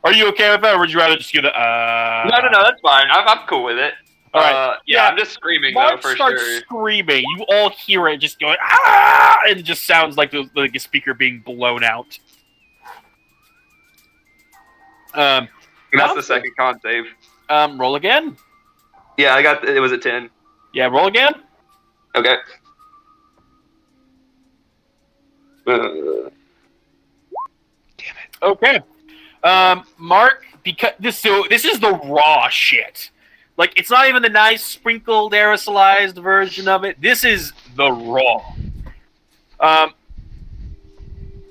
Speaker 2: Are you okay with that, or would you rather just do the
Speaker 5: No, that's fine. I'm cool with it.
Speaker 2: All right.
Speaker 5: Yeah, I'm just screaming
Speaker 2: Mark
Speaker 5: though, for
Speaker 2: starts
Speaker 5: sure.
Speaker 2: screaming. You all hear it just going, ah! And it just sounds like a speaker being blown out.
Speaker 5: That's the second con save.
Speaker 2: Roll again.
Speaker 5: Yeah, it was a 10.
Speaker 2: Yeah, roll again.
Speaker 5: Okay.
Speaker 1: Damn it.
Speaker 2: Okay. Mark, because this is the raw shit. Like, it's not even the nice sprinkled aerosolized version of it. This is the raw.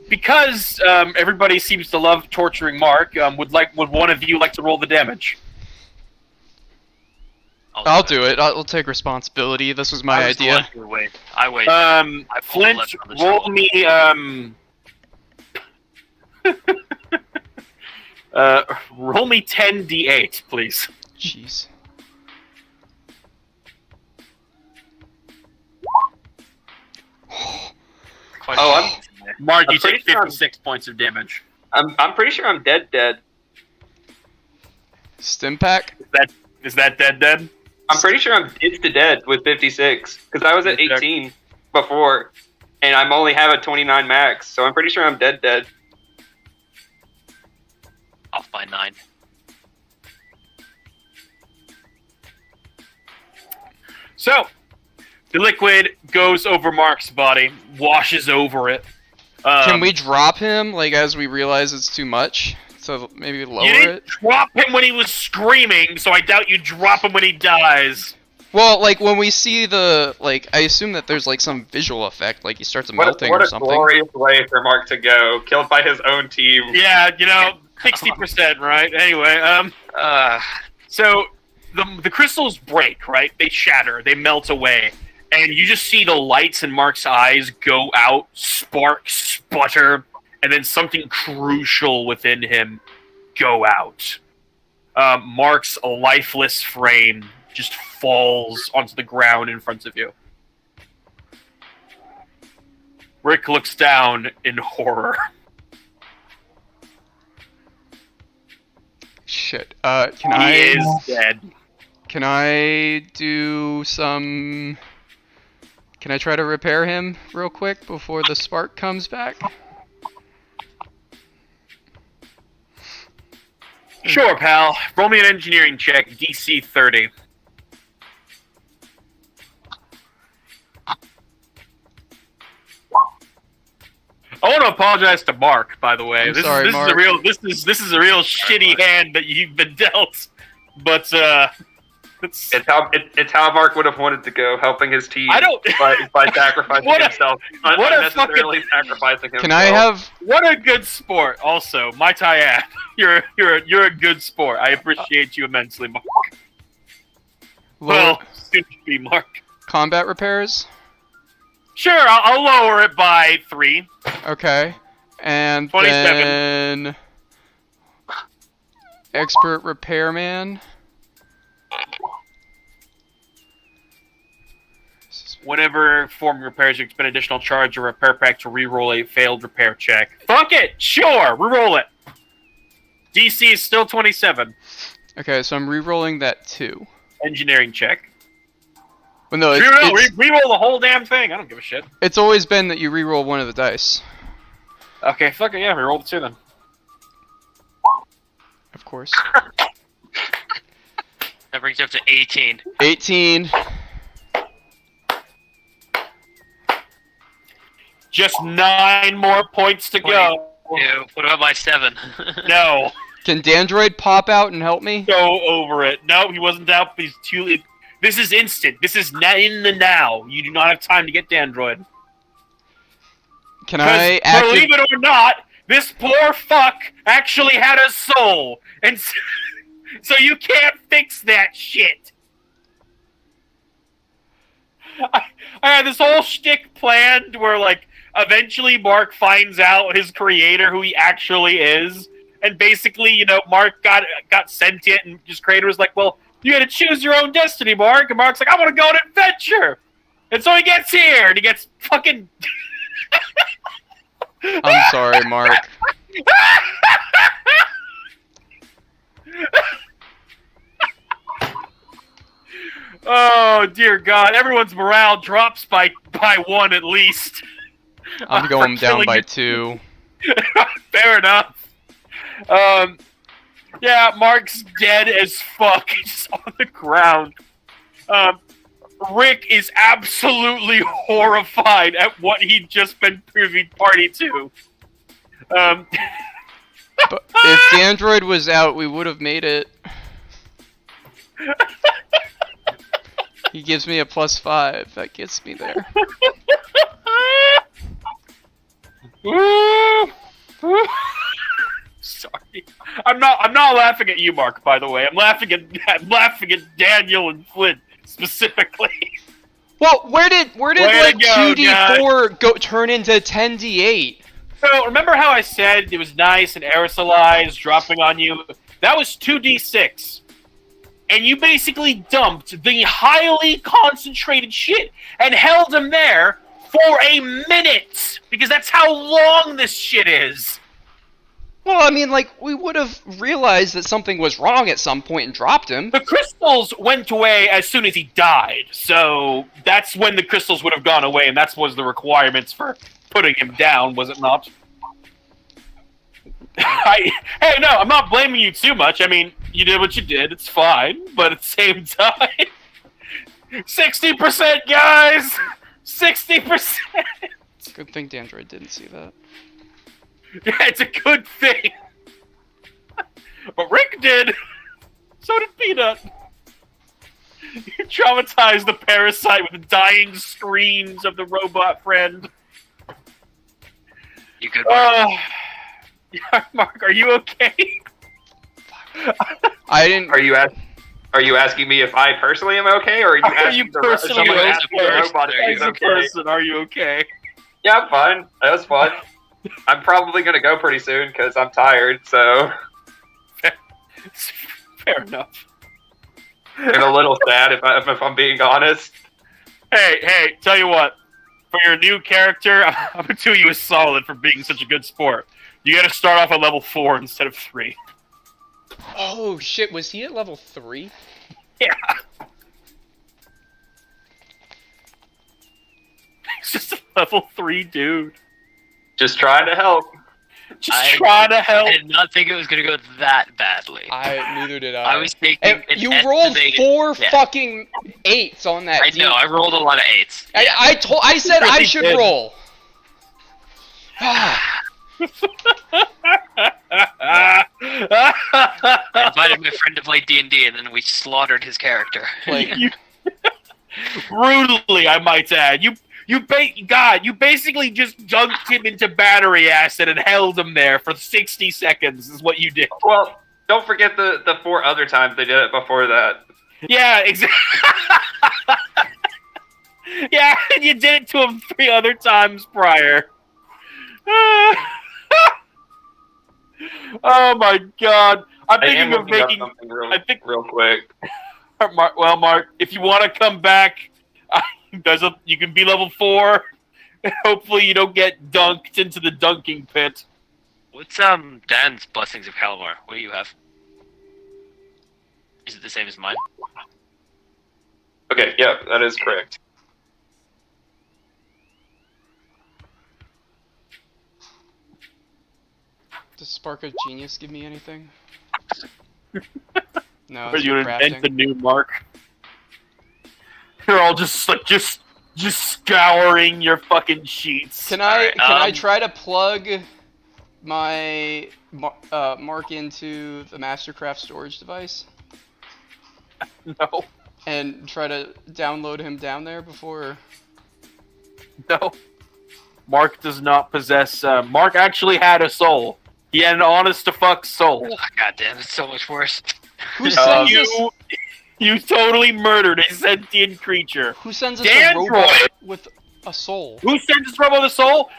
Speaker 2: Because everybody seems to love torturing Mark, would one of you like to roll the damage?
Speaker 1: I'll do it. I'll take responsibility. This was my idea.
Speaker 3: I wait.
Speaker 2: Flint, roll me. Roll me 10d8, please.
Speaker 1: Jeez.
Speaker 2: Mark, you
Speaker 5: I'm pretty
Speaker 2: take
Speaker 5: sure
Speaker 2: 56 points of damage.
Speaker 5: I'm pretty sure I'm dead.
Speaker 1: Stimpack?
Speaker 2: Is that dead?
Speaker 5: I'm pretty sure I'm dead with 56 because I was at 18 before, and I'm only have a 29 max, so I'm pretty sure I'm dead.
Speaker 3: Off by 9.
Speaker 2: So, the liquid goes over Mark's body, washes over it.
Speaker 1: Can we drop him, like, as we realize it's too much? So maybe lower
Speaker 2: You didn't
Speaker 1: it?
Speaker 2: drop him when he was screaming, so I doubt you drop him when he dies.
Speaker 1: Well, like, when we see the, like, I assume that there's, like, some visual effect, like he starts melting or something.
Speaker 5: What a glorious way for Mark to go, killed by his own team.
Speaker 2: Yeah, 60%, right? Anyway, so the crystals break, right? They shatter, they melt away, and you just see the lights in Mark's eyes go out, spark, sputter, and then something crucial within him go out. Mark's lifeless frame just falls onto the ground in front of you. Rick looks down in horror.
Speaker 1: Shit.
Speaker 2: He is dead.
Speaker 1: Can I do some... Can I try to repair him real quick before the spark comes back?
Speaker 2: Sure, pal. Roll me an engineering check, DC 30. I want to apologize to Mark, by the way. This is a real shitty hand that you've been dealt. But That's,
Speaker 5: It's how Mark would have wanted to go, helping his team.
Speaker 2: I don't.
Speaker 5: by sacrificing himself,
Speaker 2: what a
Speaker 5: unnecessarily sacrificing himself.
Speaker 1: Can I have?
Speaker 2: What a good sport. Also, my Tayab, you're a good sport. I appreciate you immensely, Mark. Well, soon to be Mark.
Speaker 1: Combat repairs?
Speaker 2: Sure, I'll lower it by 3.
Speaker 1: Okay. And
Speaker 2: 27.
Speaker 1: then... Expert repairman?
Speaker 2: Whenever performing repairs, you expend additional charge or repair pack to re-roll a failed repair check. Fuck it! Sure! Re-roll it! DC is still 27.
Speaker 1: Okay, so I'm re-rolling that 2.
Speaker 2: Engineering check.
Speaker 1: Well, no,
Speaker 2: Re-roll the whole damn thing. I don't give a shit.
Speaker 1: it's always been that you re-roll one of the dice.
Speaker 2: Okay, fuck it, yeah, re-roll the 2 then.
Speaker 1: Of course.
Speaker 3: That brings you up to 18.
Speaker 1: 18.
Speaker 2: Just 9 more points to go.
Speaker 3: Ew, what about my 7?
Speaker 2: No.
Speaker 1: Can Dandroid pop out and help me?
Speaker 2: Go over it. No, he wasn't out. He's too... This is instant. This is in the now. You do not have time to get Dandroid.
Speaker 1: Can I
Speaker 2: believe it or not, this poor fuck actually had a soul. And so you can't fix that shit. I had this whole shtick planned where, like, eventually Mark finds out his creator, who he actually is. And basically, you know, Mark got sentient, and his creator was like, well, you gotta choose your own destiny, Mark. And Mark's like, I want to go on an adventure. And so he gets here, and he gets fucking...
Speaker 1: I'm sorry, Mark.
Speaker 2: Oh, dear God. Everyone's morale drops by 1 at least.
Speaker 1: I'm going
Speaker 2: For
Speaker 1: down
Speaker 2: killing
Speaker 1: by
Speaker 2: your-
Speaker 1: 2.
Speaker 2: Fair enough. Yeah, Mark's dead as fuck. Just on the ground. Rick is absolutely horrified at what he'd just been privy party to.
Speaker 1: But if Dandroid was out, we would have made it. He gives me a +5. That gets me there.
Speaker 2: Sorry, I'm not laughing at you, Mark. By the way, I'm laughing at Daniel and Flint specifically.
Speaker 1: Well, where did
Speaker 2: Way
Speaker 1: like
Speaker 2: to go,
Speaker 1: 2d4 go turn into 10d8?
Speaker 2: So remember how I said it was nice and aerosolized dropping on you? That was 2d6. And you basically dumped the highly concentrated shit and held him there for a minute! Because that's how long this shit is!
Speaker 1: Well, I mean, like, we would have realized that something was wrong at some point and dropped him.
Speaker 2: The crystals went away as soon as he died, so that's when the crystals would have gone away, and that was the requirements for putting him down, was it not? Hey, no, I'm not blaming you too much. I mean, you did what you did. It's fine. But at the same time, 60%, guys! 60%!
Speaker 1: Good thing Dandroid didn't see that.
Speaker 2: Yeah, it's a good thing. But Rick did. So did Peanut. You traumatized the parasite with the dying screams of the robot friend.
Speaker 3: You good, Mark?
Speaker 2: Yeah, Mark, are you okay?
Speaker 1: I didn't.
Speaker 5: Are you asking me if I personally am okay, or are you asking
Speaker 2: personally
Speaker 5: someone
Speaker 3: okay?
Speaker 5: asking the robot if he's
Speaker 2: As a
Speaker 5: okay?
Speaker 2: person, are you okay?
Speaker 5: Yeah, I'm fine. That was fun. I'm probably gonna go pretty soon because I'm tired. So
Speaker 2: Fair enough.
Speaker 5: I'm a little sad if I'm being honest.
Speaker 2: Hey, tell you what. For your new character, I'm gonna do you a solid for being such a good sport. You gotta start off at level 4 instead of 3.
Speaker 1: Oh shit! Was he at level 3?
Speaker 2: Yeah. He's just a level 3 dude.
Speaker 5: Just trying to help.
Speaker 2: Just trying to help.
Speaker 3: I did not think it was going to go that badly.
Speaker 1: Neither did I.
Speaker 3: I was thinking
Speaker 1: And
Speaker 3: an
Speaker 1: you rolled
Speaker 3: estimated-
Speaker 1: 4
Speaker 3: yeah.
Speaker 1: fucking 8s on that.
Speaker 3: I know, I rolled a lot of 8s.
Speaker 1: I said I
Speaker 2: really
Speaker 1: should
Speaker 2: did.
Speaker 1: roll.
Speaker 3: I invited my friend to play D&D, and then we slaughtered his character.
Speaker 1: Like,
Speaker 2: Brutally, I might add. You basically just dunked him into battery acid and held him there for 60 seconds. Is what you did.
Speaker 5: Well, don't forget the 4 other times they did it before that.
Speaker 2: Yeah, exactly. Yeah, and you did it to him 3 other times prior. Oh my god! I'm
Speaker 5: I am
Speaker 2: thinking of
Speaker 5: looking up
Speaker 2: making.
Speaker 5: something
Speaker 2: real
Speaker 5: quick.
Speaker 2: Mark, if you want to come back, you can be level 4. Hopefully, you don't get dunked into the dunking pit.
Speaker 3: What's Dan's Blessings of Kalimar? What do you have? Is it the same as mine?
Speaker 5: Okay, yeah, that is correct.
Speaker 1: does Spark of Genius give me anything? No,
Speaker 2: Are
Speaker 1: it's
Speaker 2: you
Speaker 1: for
Speaker 2: invent the
Speaker 1: crafting.
Speaker 2: new Mark? You're all just like just scouring your fucking sheets.
Speaker 1: Can I
Speaker 3: Alright,
Speaker 1: try to plug my Mark into the Mastercraft storage device
Speaker 2: No,
Speaker 1: and try to download him down there before?
Speaker 2: no. Mark does not possess. Mark actually had a soul. He had an honest to fuck soul.
Speaker 3: Oh, God damn, it's so much worse.
Speaker 1: Who sends us?
Speaker 2: You totally murdered a sentient creature.
Speaker 1: Who sends us a
Speaker 2: Dandroid.
Speaker 1: robot with a soul?
Speaker 2: Who sends this robot the soul?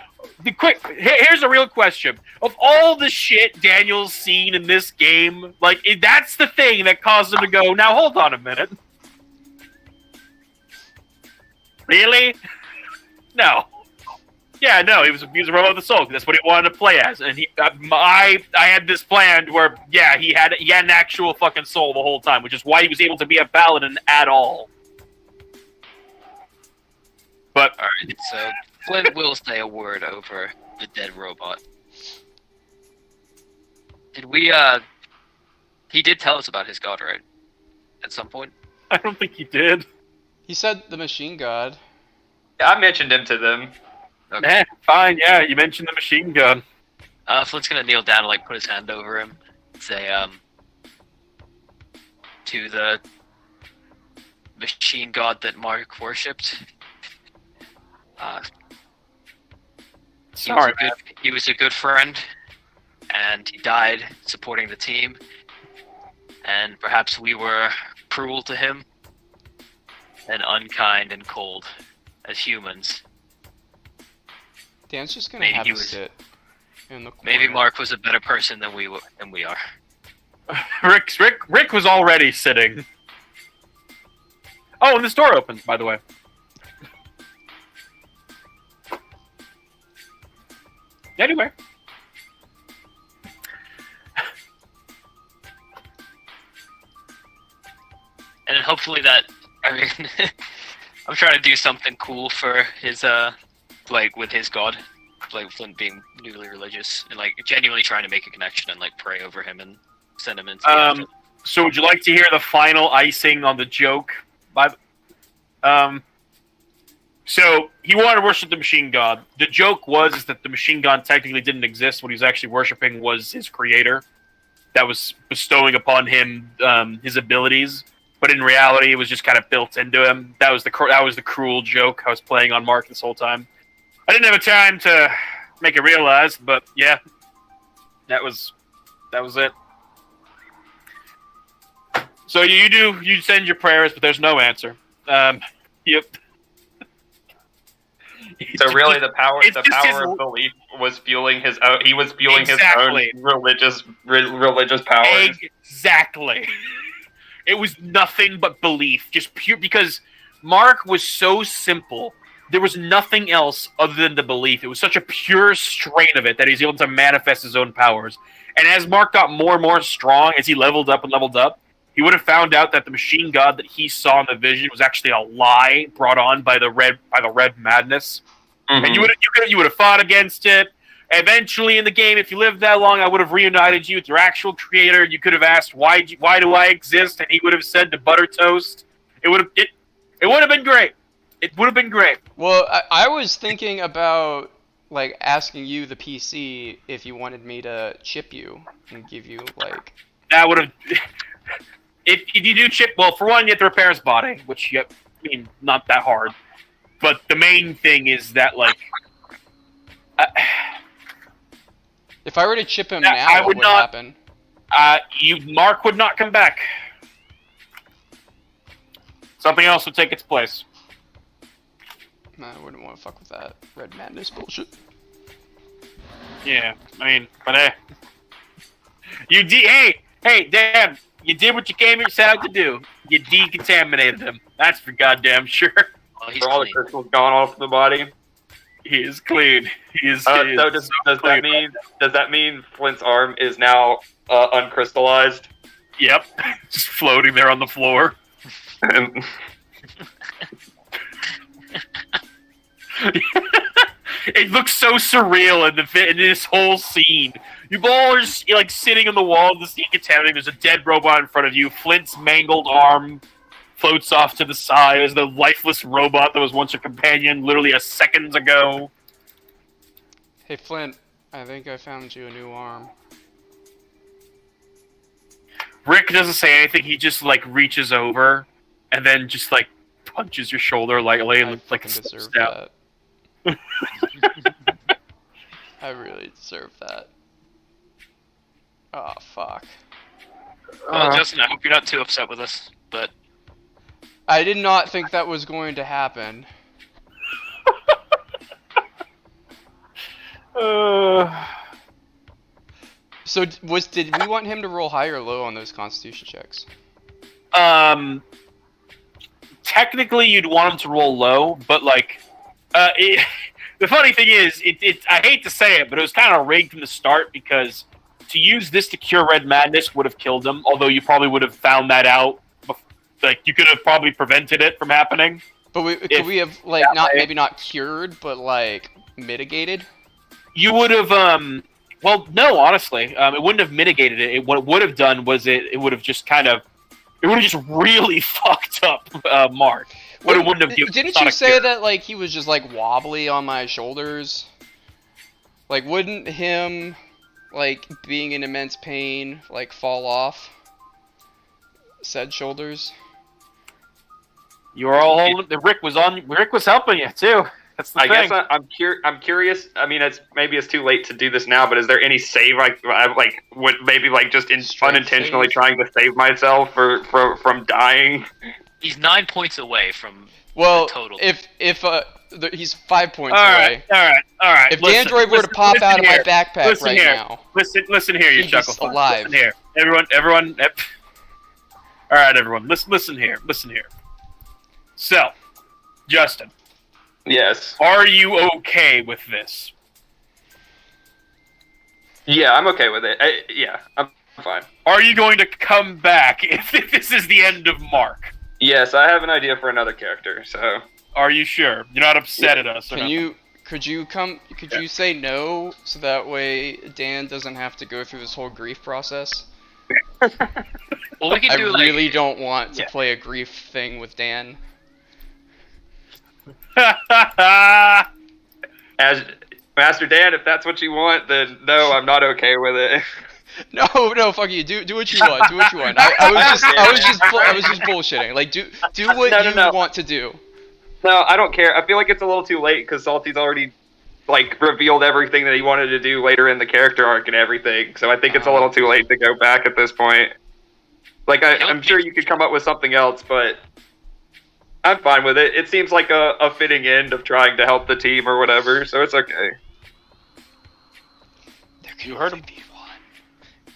Speaker 2: Here's a real question. Of all the shit Daniel's seen in this game, like, that's the thing that caused him to go, now hold on a minute. Really? No. Yeah, no, he was a robot of the soul. That's what he wanted to play as, and I had this planned where, yeah, he had an actual fucking soul the whole time, which is why he was able to be a paladin at all. But
Speaker 3: Alright, so Flint will say a word over the dead robot. Did we, he did tell us about his god, right? At some point?
Speaker 2: I don't think he did.
Speaker 1: He said the machine god.
Speaker 5: I mentioned him to them.
Speaker 3: Okay.
Speaker 2: Fine, yeah, you mentioned the machine gun.
Speaker 3: Flint's gonna kneel down and, like, put his hand over him. Say, to the machine god that Mark worshipped.
Speaker 2: Sorry, man.
Speaker 3: He was a good friend, and he died supporting the team. And perhaps we were cruel to him, and unkind and cold as humans.
Speaker 1: Dan's just gonna
Speaker 3: Maybe
Speaker 1: have
Speaker 3: he
Speaker 1: a
Speaker 3: was-
Speaker 1: sit in the corner.
Speaker 3: Maybe Mark was a better person than we are.
Speaker 2: Rick was already sitting. Oh, and this door opens, by the way. Anyway.
Speaker 3: And then hopefully that, I mean, I'm trying to do something cool for his, like, with his god. Like, Flint being newly religious, and, like, genuinely trying to make a connection and, like, pray over him and send him into the afterlife.
Speaker 2: So would you like to hear the final icing on the joke? So he wanted to worship the machine god. The joke was that the machine god technically didn't exist. What he was actually worshiping was his creator that was bestowing upon him his abilities. But in reality, it was just kind of built into him. That was the cruel joke I was playing on Mark this whole time. I didn't have a time to make it realized, but yeah, that was it. So you send your prayers, but there's no answer. Yep.
Speaker 5: So really, the power
Speaker 2: it's just his-
Speaker 5: of belief was fueling his own. He was fueling
Speaker 2: Exactly.
Speaker 5: his own religious powers.
Speaker 2: Exactly. It was nothing but belief, just pure, because Mark was so simple. There was nothing else other than the belief. It was such a pure strain of it that he was able to manifest his own powers. And as Mark got more and more strong, as he leveled up, he would have found out that the machine god that he saw in the vision was actually a lie brought on by the red madness.
Speaker 5: Mhm.
Speaker 2: And you would have fought against it. Eventually, in the game, if you lived that long, I would have reunited you with your actual creator. You could have asked, "Why do I exist?" And he would have said, "To butter toast." It would have been great. It would have been great.
Speaker 1: Well, I was thinking about like asking you, the PC, if you wanted me to chip you and give you like.
Speaker 2: That would have. If you do chip, well, for one, you have to repair his body, which I mean, not that hard. But the main thing is that, like,
Speaker 1: if I were to chip him
Speaker 2: I
Speaker 1: now, what
Speaker 2: would
Speaker 1: would
Speaker 2: not-
Speaker 1: happen?
Speaker 2: Mark would not come back. Something else would take its place.
Speaker 1: I wouldn't want to fuck with that Red Madness bullshit.
Speaker 2: Yeah, I mean, but hey, damn, you did what you came here set out to do. You decontaminated him. That's for goddamn sure.
Speaker 3: Well, he's
Speaker 5: For all the
Speaker 3: clean.
Speaker 5: crystals gone off the body.
Speaker 2: He is clean. He is.
Speaker 5: So
Speaker 2: he is
Speaker 5: does
Speaker 2: clean.
Speaker 5: that mean Flint's arm is now uncrystallized?
Speaker 2: Yep, just floating there on the floor.
Speaker 5: And
Speaker 2: It looks so surreal in this whole scene. You all are just, like sitting on the wall of this decontaminating. There's a dead robot in front of you. Flint's mangled arm floats off to the side as the lifeless robot that was once your companion literally a seconds ago.
Speaker 1: Hey Flint, I think I found you a new arm.
Speaker 2: Rick doesn't say anything. He just like reaches over and then just like punches your shoulder lightly and
Speaker 1: I
Speaker 2: like
Speaker 1: fucking deserve
Speaker 2: steps out.
Speaker 1: that. I really deserve that. Oh fuck.
Speaker 3: Well, Justin, I hope you're not too upset with us, but
Speaker 1: I did not think that was going to happen. So did we want him to roll high or low on those Constitution checks?
Speaker 2: Technically, you'd want him to roll low, but like, the funny thing is, I hate to say it, but it was kind of rigged from the start because to use this to cure Red Madness would have killed him. Although you probably would have found that out, like you could have probably prevented it from happening.
Speaker 1: But could we have like maybe not cured, but like mitigated?
Speaker 2: You would have, well, no, honestly, it wouldn't have mitigated it. What it would have done was it would have just it would have just really fucked up Mark. But it wouldn't have given.
Speaker 1: Didn't you say that like he was just like wobbly on my shoulders? Like, wouldn't him like being in immense pain like fall off said shoulders?
Speaker 2: You were all holding. Rick was helping you too. That's the thing.
Speaker 5: guess I'm curious. I mean, maybe it's too late to do this now, but is there any save would maybe like just
Speaker 1: Strength
Speaker 5: unintentionally
Speaker 1: save?
Speaker 5: trying to save myself from dying?
Speaker 3: he's 9 points away from
Speaker 1: Well,
Speaker 3: the total.
Speaker 1: if he's 5 points
Speaker 2: All
Speaker 1: away.
Speaker 2: right.
Speaker 1: If Dandroid were to pop out of my backpack
Speaker 2: Listen
Speaker 1: right
Speaker 2: here.
Speaker 1: now,
Speaker 2: Listen here, you
Speaker 1: he'd be
Speaker 2: chuckle.
Speaker 1: alive.
Speaker 2: Listen here, everyone. All right, everyone. Listen here. So, Justin,
Speaker 5: Yes.
Speaker 2: are you okay with this?
Speaker 5: Yeah, I'm okay with it. Yeah, I'm fine.
Speaker 2: Are you going to come back if this is the end of Mark?
Speaker 5: Yes, I have an idea for another character. So
Speaker 2: Are you sure? You're not upset at us? or nothing?
Speaker 1: could you say no so that way Dan doesn't have to go through this whole grief process?
Speaker 3: Well, we can
Speaker 1: I
Speaker 3: do
Speaker 1: really
Speaker 3: like
Speaker 1: don't want to
Speaker 2: Yeah.
Speaker 1: play a grief thing with Dan.
Speaker 5: as Master Dan, if that's what you want, then no, I'm not okay with it.
Speaker 1: No, fuck you. Do what you want. Do what you want. I was just bullshitting. Like do what
Speaker 5: No,
Speaker 1: you
Speaker 5: no.
Speaker 1: want to do.
Speaker 5: No, I don't care. I feel like it's a little too late because Salty's already like revealed everything that he wanted to do later in the character arc and everything. So I think it's a little too late to go back at this point. Like I'm sure you could come up with something else, but I'm fine with it. It seems like a fitting end of trying to help the team or whatever, so it's okay.
Speaker 2: You heard him.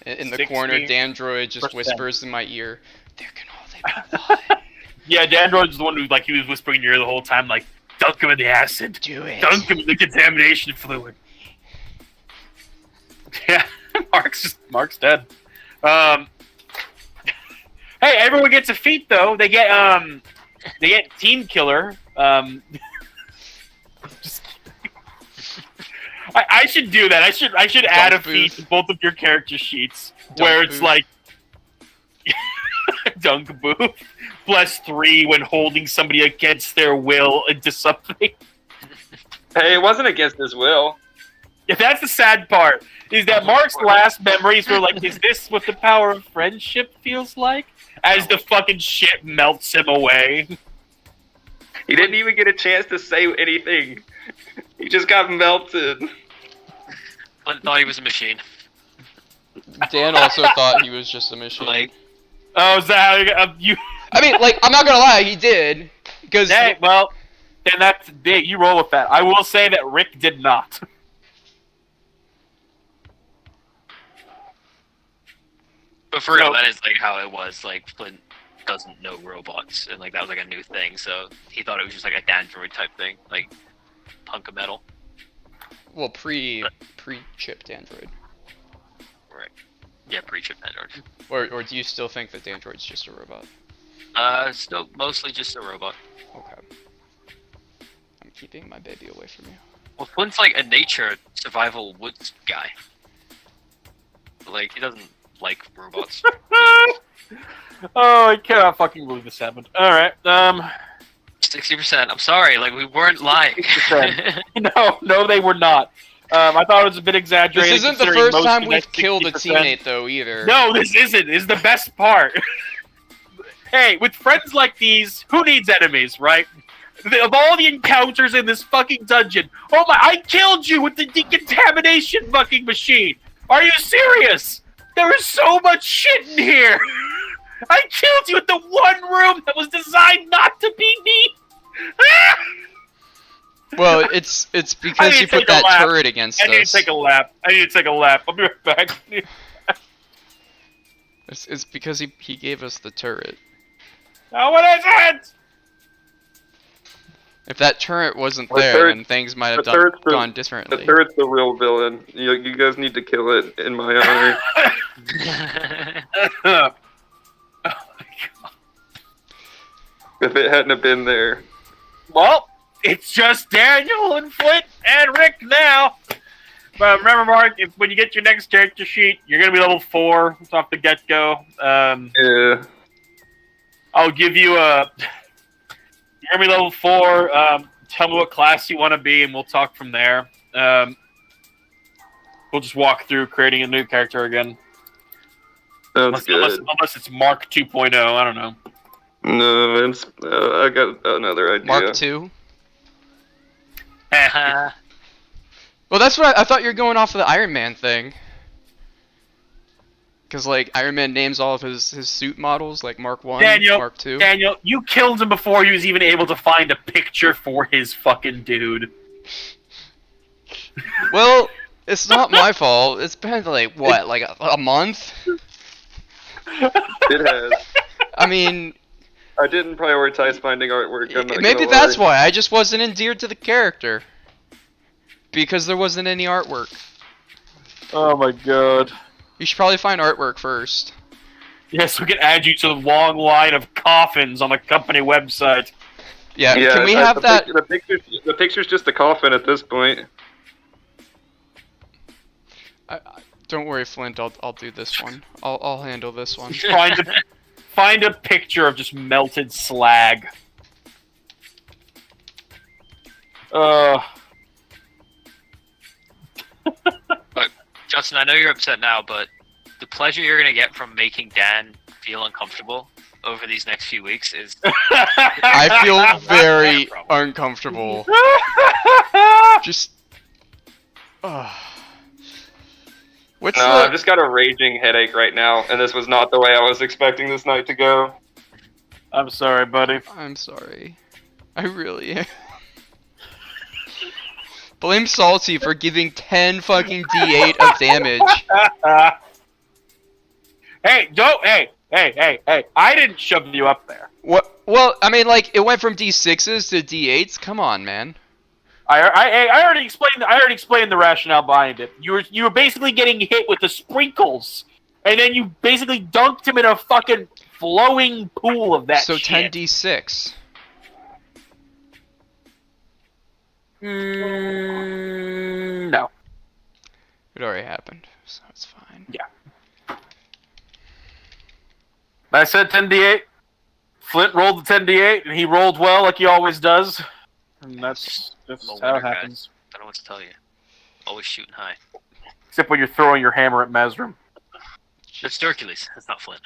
Speaker 1: In the
Speaker 2: 16%.
Speaker 1: corner, Dandroid just whispers in my ear, "There can only be one."
Speaker 2: Yeah, Dandroid's the one who he was whispering in your ear the whole time, like, dunk him in the acid.
Speaker 1: Do it.
Speaker 2: Dunk him in the contamination fluid. Yeah, Mark's dead. Hey, everyone gets a feat though. They get Team Killer. I should do that. I should add a feat
Speaker 1: booth.
Speaker 2: to both of your character sheets
Speaker 1: Dunk
Speaker 2: where it's
Speaker 1: booth.
Speaker 2: like Dunk Booth +3 when holding somebody against their will into something.
Speaker 5: Hey, it wasn't against his will.
Speaker 2: Yeah, that's the sad part. Is that Mark's last memories were like, is this what the power of friendship feels like? As the fucking shit melts him away.
Speaker 5: He didn't even get a chance to say anything. He just got melted.
Speaker 3: Flint thought he was a machine.
Speaker 1: Dan also thought he was just a machine.
Speaker 3: Like,
Speaker 2: Oh, is that how you?
Speaker 1: I mean, like, I'm not gonna lie, he did. Because
Speaker 2: Hey, well, then that's big. You roll with that. I will say that Rick did not.
Speaker 3: but for real,
Speaker 2: No.
Speaker 3: that is like how it was. Like Flint doesn't know robots, and like that was like a new thing. So he thought it was just like a Android type thing, like hunk of metal.
Speaker 1: well, pre-chipped Android.
Speaker 3: Yeah, pre-chip Android.
Speaker 1: Or do you still think that Android's just a robot?
Speaker 3: Still mostly just a robot.
Speaker 1: Okay. I'm keeping my baby away from you.
Speaker 3: Well, Flint's like a nature survival woods guy. Like he doesn't like robots.
Speaker 2: Oh, I cannot fucking believe this happened. Alright,
Speaker 3: 60%. I'm sorry, like we weren't lying.
Speaker 2: 60%. No, they were not. I thought it was a bit exaggerated.
Speaker 1: This isn't the
Speaker 2: considering
Speaker 1: first
Speaker 2: most
Speaker 1: time
Speaker 2: of
Speaker 1: we've
Speaker 2: that
Speaker 1: killed a
Speaker 2: 60%.
Speaker 1: teammate, though, either.
Speaker 2: No, this isn't. This is the best part. Hey, with friends like these, who needs enemies, right? Of all the encounters in this fucking dungeon, oh my, I killed you with the decontamination fucking machine. Are you serious? There is so much shit in here. I killed you with the one room that was designed not to be me.
Speaker 1: Well, it's
Speaker 2: I
Speaker 1: because
Speaker 2: need
Speaker 1: you
Speaker 2: to
Speaker 1: put
Speaker 2: take a
Speaker 1: that
Speaker 2: lap.
Speaker 1: turret against
Speaker 2: I need
Speaker 1: us.
Speaker 2: to take a lap. I'll be right back.
Speaker 1: It's because he gave us the turret.
Speaker 2: Oh, what is it?
Speaker 1: If that turret wasn't
Speaker 5: The
Speaker 1: there,
Speaker 5: turret-
Speaker 1: then things might have
Speaker 5: the turret's the-
Speaker 1: gone
Speaker 5: The
Speaker 1: differently.
Speaker 5: turret's the real villain. You guys need to kill it in my honor. If it hadn't have been there.
Speaker 2: Well, it's just Daniel and Flint and Rick now. But remember, Mark, when you get your next character sheet, you're going to be level 4. It's off the get-go.
Speaker 5: Yeah.
Speaker 2: I'll give you a... You're going to be level 4. Tell me what class you want to be, and we'll talk from there. We'll just walk through creating a new character again.
Speaker 5: Sounds good.
Speaker 2: Unless it's Mark 2.0, I don't know.
Speaker 5: No, it's, I got another idea.
Speaker 1: Mark II?
Speaker 3: Uh,
Speaker 1: Well, that's what I thought you were going off of the Iron Man thing. Because, like, Iron Man names all of his suit models, like Mark 1,
Speaker 2: Daniel,
Speaker 1: Mark 2.
Speaker 2: Daniel, you killed him before he was even able to find a picture for his fucking dude.
Speaker 1: Well, it's not my fault. It's been, like, what, like a month?
Speaker 5: It has.
Speaker 1: I mean,
Speaker 5: I didn't prioritize finding artwork. I'm not
Speaker 1: maybe
Speaker 5: gonna
Speaker 1: that's
Speaker 5: lie.
Speaker 1: why. I just wasn't endeared to the character. Because there wasn't any artwork.
Speaker 2: Oh my god.
Speaker 1: You should probably find artwork first.
Speaker 2: Yes, we can add you to the long line of coffins on the company website.
Speaker 1: Yeah, can we have that?
Speaker 5: The picture's just a coffin at this point.
Speaker 1: Don't worry, Flint. I'll do this one. I'll handle this one.
Speaker 2: Find a picture of just melted slag.
Speaker 3: Justin, I know you're upset now, but the pleasure you're gonna get from making Dan feel uncomfortable over these next few weeks is
Speaker 1: I feel very uncomfortable. Just. What's
Speaker 5: No,
Speaker 1: the?
Speaker 5: I've just got a raging headache right now, and this was not the way I was expecting this night to go.
Speaker 2: I'm sorry, buddy.
Speaker 1: I'm sorry. I really am. Blame Salty for giving 10 fucking D8 of damage.
Speaker 2: Hey, don't. Hey. I didn't shove you up there.
Speaker 1: What? Well, I mean, like, it went from D6s to D8s. Come on, man.
Speaker 2: I already explained the rationale behind it. You were basically getting hit with the sprinkles, and then you basically dunked him in a fucking flowing pool of that
Speaker 1: So
Speaker 2: shit.
Speaker 1: 10d6.
Speaker 2: No.
Speaker 1: It already happened, so it's fine.
Speaker 2: I said 10d8. Flint rolled the 10d8, and he rolled well like he always does. And that's
Speaker 3: I'm a
Speaker 2: how
Speaker 3: winner,
Speaker 2: it happens.
Speaker 3: I don't know what to tell you. Always shooting high.
Speaker 2: Except when you're throwing your hammer at Mazrim.
Speaker 3: That's Hercules. That's not Flint.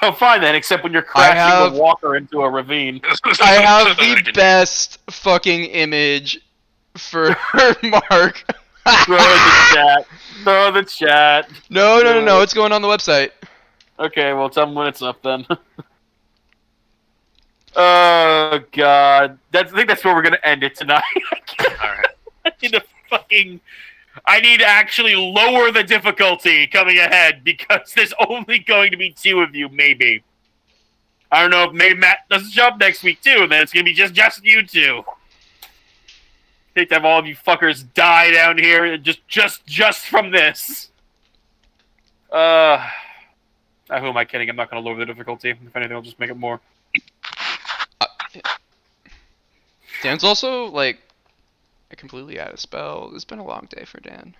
Speaker 2: Oh, fine then. Except when you're crashing the walker into a ravine.
Speaker 1: I have the best fucking image for Mark.
Speaker 2: Throw the chat. Throw the chat.
Speaker 1: No. It's going on the website.
Speaker 2: Okay, well, tell me when it's up then. Oh God, I think that's where we're gonna end it tonight.
Speaker 3: Alright.
Speaker 2: I need to actually lower the difficulty coming ahead because there's only going to be 2 of you, maybe. I don't know if maybe Matt does the job next week too, and then it's gonna be just you 2. Hate to have all of you fuckers die down here just from this. Who am I kidding? I'm not gonna lower the difficulty. If anything, I'll just make it more.
Speaker 1: Dan's also, like, completely out of spell. It's been a long day for Dan.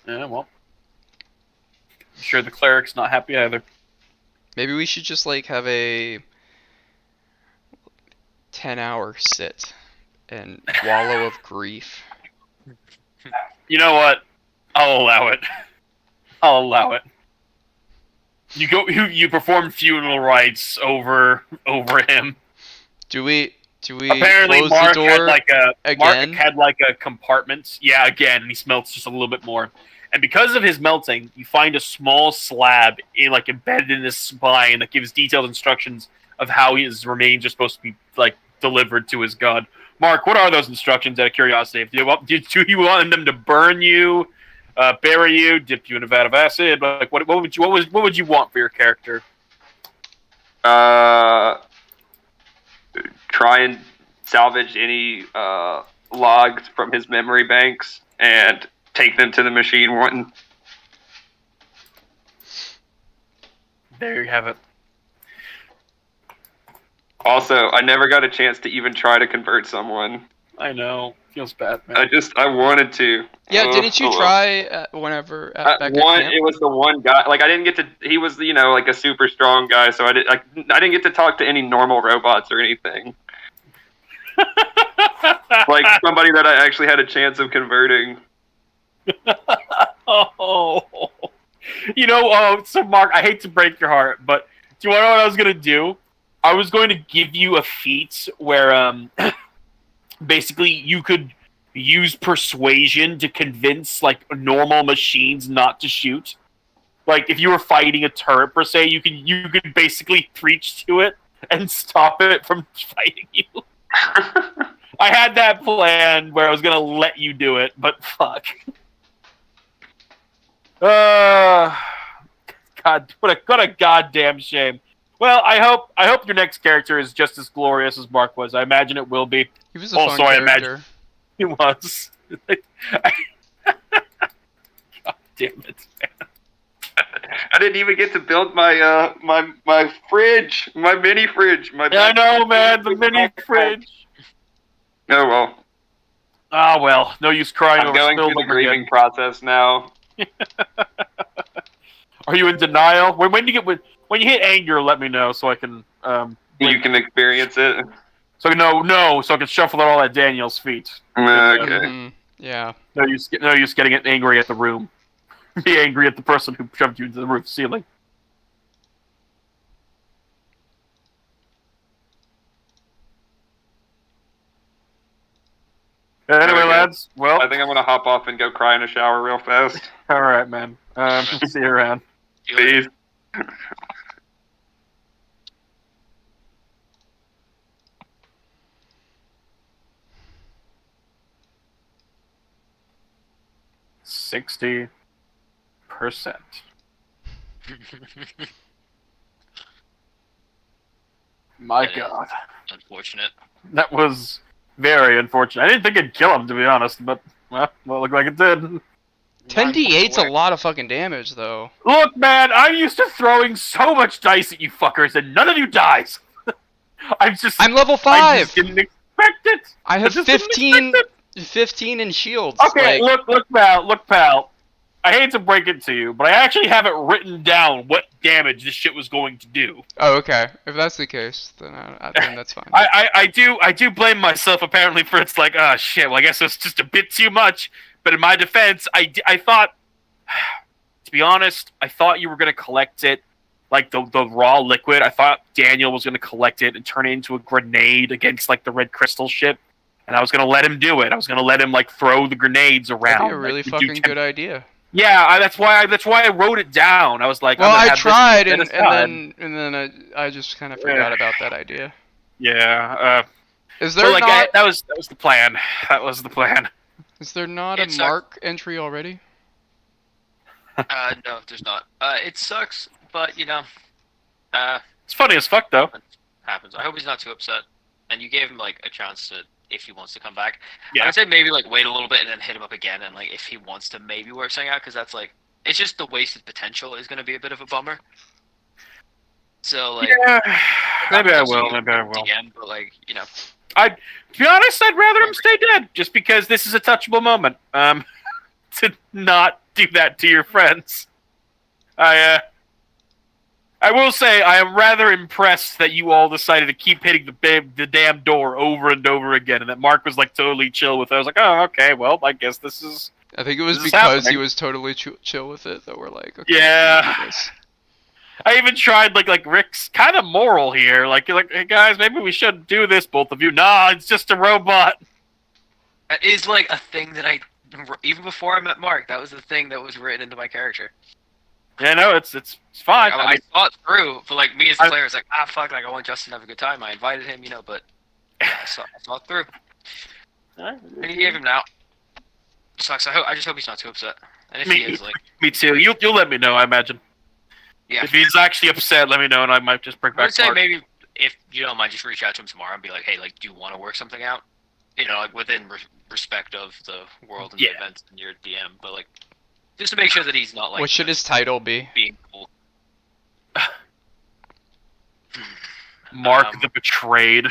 Speaker 2: Yeah, well. I'm sure the cleric's not happy either.
Speaker 1: Maybe we should just, like, have a 10-hour sit and wallow of grief.
Speaker 2: You know what? I'll allow it. You perform funeral rites over him.
Speaker 1: Do we
Speaker 2: Apparently
Speaker 1: close
Speaker 2: Mark
Speaker 1: the door
Speaker 2: had
Speaker 1: again?
Speaker 2: like a compartment. Yeah, again, and he smelts just a little bit more. And because of his melting, you find a small slab embedded in his spine that gives detailed instructions of how his remains are supposed to be delivered to his god. Mark, what are those instructions? Out of curiosity, do you want them to burn you, bury you, dip you in a vat of acid? Like what would you want for your character?
Speaker 5: Try and salvage any logs from his memory banks and take them to the machine one.
Speaker 2: There you have it.
Speaker 5: Also, I never got a chance to even try to convert someone.
Speaker 2: I know. Feels bad, man.
Speaker 5: I wanted to.
Speaker 1: Yeah, didn't you try back at camp?
Speaker 5: It was the one guy. Like I didn't get to. He was like a super strong guy, so I didn't get to talk to any normal robots or anything. Like somebody that I actually had a chance of converting.
Speaker 2: Oh, so Mark, I hate to break your heart, but do you want to know what I was gonna do? I was going to give you a feat where basically you could use persuasion to convince normal machines not to shoot. Like if you were fighting a turret per se, you could basically preach to it and stop it from fighting you. I had that plan where I was gonna let you do it, but fuck. God, what a goddamn shame. Well, I hope your next character is just as glorious as Mark was. I imagine it will be.
Speaker 1: He was a fun character.
Speaker 2: I imagine he was. God damn it, man.
Speaker 5: I didn't even get to build my my fridge, my mini fridge.
Speaker 2: I know, man, the mini fridge.
Speaker 5: Oh well.
Speaker 2: Ah well, no use crying
Speaker 5: I'm
Speaker 2: over
Speaker 5: going through the grieving process now.
Speaker 2: Are you in denial? When you hit anger, let me know so I can.
Speaker 5: You can experience it.
Speaker 2: So I can shuffle it all at Daniel's feet.
Speaker 5: Okay.
Speaker 1: Yeah.
Speaker 2: No use getting angry at the room. Be angry at the person who shoved you into the roof ceiling. Anyway, lads. Well,
Speaker 5: I think I'm gonna hop off and go cry in a shower real fast.
Speaker 2: All right, man. See you around.
Speaker 5: Peace.
Speaker 2: %60. My God.
Speaker 3: Unfortunate.
Speaker 2: That was very unfortunate. I didn't think it'd kill him, to be honest, but, well, it looked like it did.
Speaker 1: 10d8's a lot of fucking damage, though.
Speaker 2: Look, man, I'm used to throwing so much dice at you fuckers, and none of you dies.
Speaker 1: I'm level 5!
Speaker 2: I just didn't expect it!
Speaker 1: I have 15 in shields.
Speaker 2: Okay, look, pal. I hate to break it to you, but I actually have it written down what damage this shit was going to do.
Speaker 1: Oh, okay. If that's the case, then then that's fine.
Speaker 2: I do blame myself apparently for it's like, oh shit, well I guess it's just a bit too much. But in my defense, I thought, to be honest, I thought you were going to collect it, like the raw liquid. I thought Daniel was going to collect it and turn it into a grenade against like the red crystal ship. And I was going to let him do it. I was going to let him like throw the grenades around.
Speaker 1: That'd be a really fucking good idea.
Speaker 2: Yeah, that's why I wrote it down. I was like,
Speaker 1: well,
Speaker 2: I'm gonna
Speaker 1: I
Speaker 2: have
Speaker 1: tried,
Speaker 2: this
Speaker 1: and then I just kind of forgot about that idea.
Speaker 2: Yeah.
Speaker 1: Is there
Speaker 2: like
Speaker 1: not?
Speaker 2: that was the plan. That was the plan.
Speaker 1: Is there not
Speaker 3: It
Speaker 1: a
Speaker 3: sucks.
Speaker 1: mark entry already?
Speaker 3: No, there's not. It sucks, but
Speaker 2: It's funny as fuck though.
Speaker 3: happens. I hope he's not too upset. And you gave him like a chance to, if he wants to come back.
Speaker 2: Yeah.
Speaker 3: I'd say maybe like wait a little bit and then hit him up again, and like if he wants to maybe work something out, because that's like it's just the wasted potential is going to be a bit of a bummer. So like,
Speaker 2: Yeah. Maybe I
Speaker 3: I'm
Speaker 2: will.
Speaker 3: touching
Speaker 2: Maybe I will.
Speaker 3: DM, but like
Speaker 2: To be honest, I'd rather him stay dead, just because this is a touchable moment. To not do that to your friends. I will say I am rather impressed that you all decided to keep hitting the damn door over and over again, and that Mark was like totally chill with it. I was like, oh, okay, well, I guess this is.
Speaker 1: I think it was
Speaker 2: This is
Speaker 1: because he
Speaker 2: happening.
Speaker 1: was totally chill with it that we're like, okay,
Speaker 2: Yeah.
Speaker 1: we can do this.
Speaker 2: I even tried like Rick's kind of moral here, like hey guys, maybe we shouldn't do this, both of you. Nah, it's just a robot.
Speaker 3: that is like a thing that I even before I met Mark, that was the thing that was written into my character.
Speaker 2: Yeah, no, it's fine.
Speaker 3: Like, I thought through, but like me as a player was like, fuck, like I want Justin to have a good time. I invited him, but I saw it through. And he gave him now. Sucks. I just hope he's not too upset. And if he is, like,
Speaker 2: Me too. You'll let me know, I imagine.
Speaker 3: yeah.
Speaker 2: If he's actually upset, let me know, and I might just bring
Speaker 3: I
Speaker 2: back
Speaker 3: would say
Speaker 2: Mark.
Speaker 3: maybe if you don't mind, just reach out to him tomorrow and be like, hey, like, do you want to work something out? Like within respect of the world and
Speaker 2: Yeah.
Speaker 3: the events and your DM, but like, just to make sure that he's not like
Speaker 1: What should his title be?
Speaker 3: being cool.
Speaker 2: Mark the Betrayed.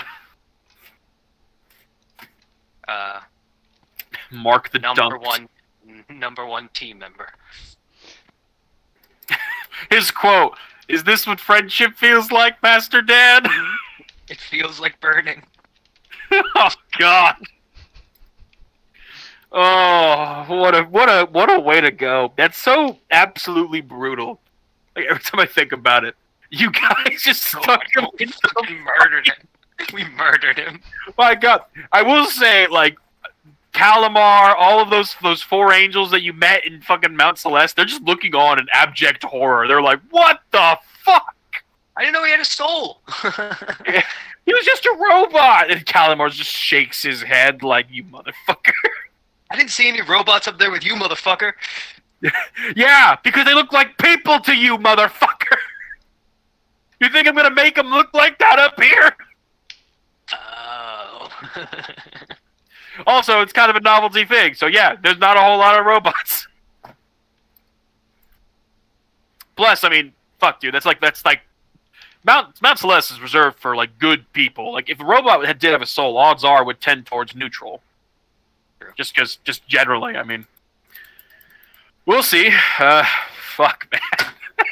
Speaker 2: Mark the
Speaker 3: number
Speaker 2: Dunked.
Speaker 3: number one team member.
Speaker 2: His quote, "Is this what friendship feels like, Master Dan?"
Speaker 3: It feels like burning.
Speaker 2: Oh God. Oh, what a way to go. That's so absolutely brutal. Like, every time I think about it. You guys just stuck him in the
Speaker 3: We murdered him. We murdered him.
Speaker 2: My God. I will say, like, Calamar, all of those four angels that you met in fucking Mount Celeste, they're just looking on in abject horror. They're like, what the fuck?
Speaker 3: I didn't know he had a soul.
Speaker 2: He was just a robot! And Calamar just shakes his head like, you motherfucker.
Speaker 3: I didn't see any robots up there with you, motherfucker.
Speaker 2: Yeah, because they look like people to you, motherfucker! You think I'm gonna make them look like that up here?
Speaker 3: Oh.
Speaker 2: Also, it's kind of a novelty thing, so yeah, there's not a whole lot of robots. Plus, I mean, fuck, dude, that's like Mount Celeste is reserved for like good people. Like, if a robot did have a soul, odds are it would tend towards neutral. Just generally, I mean, we'll see. Fuck, man.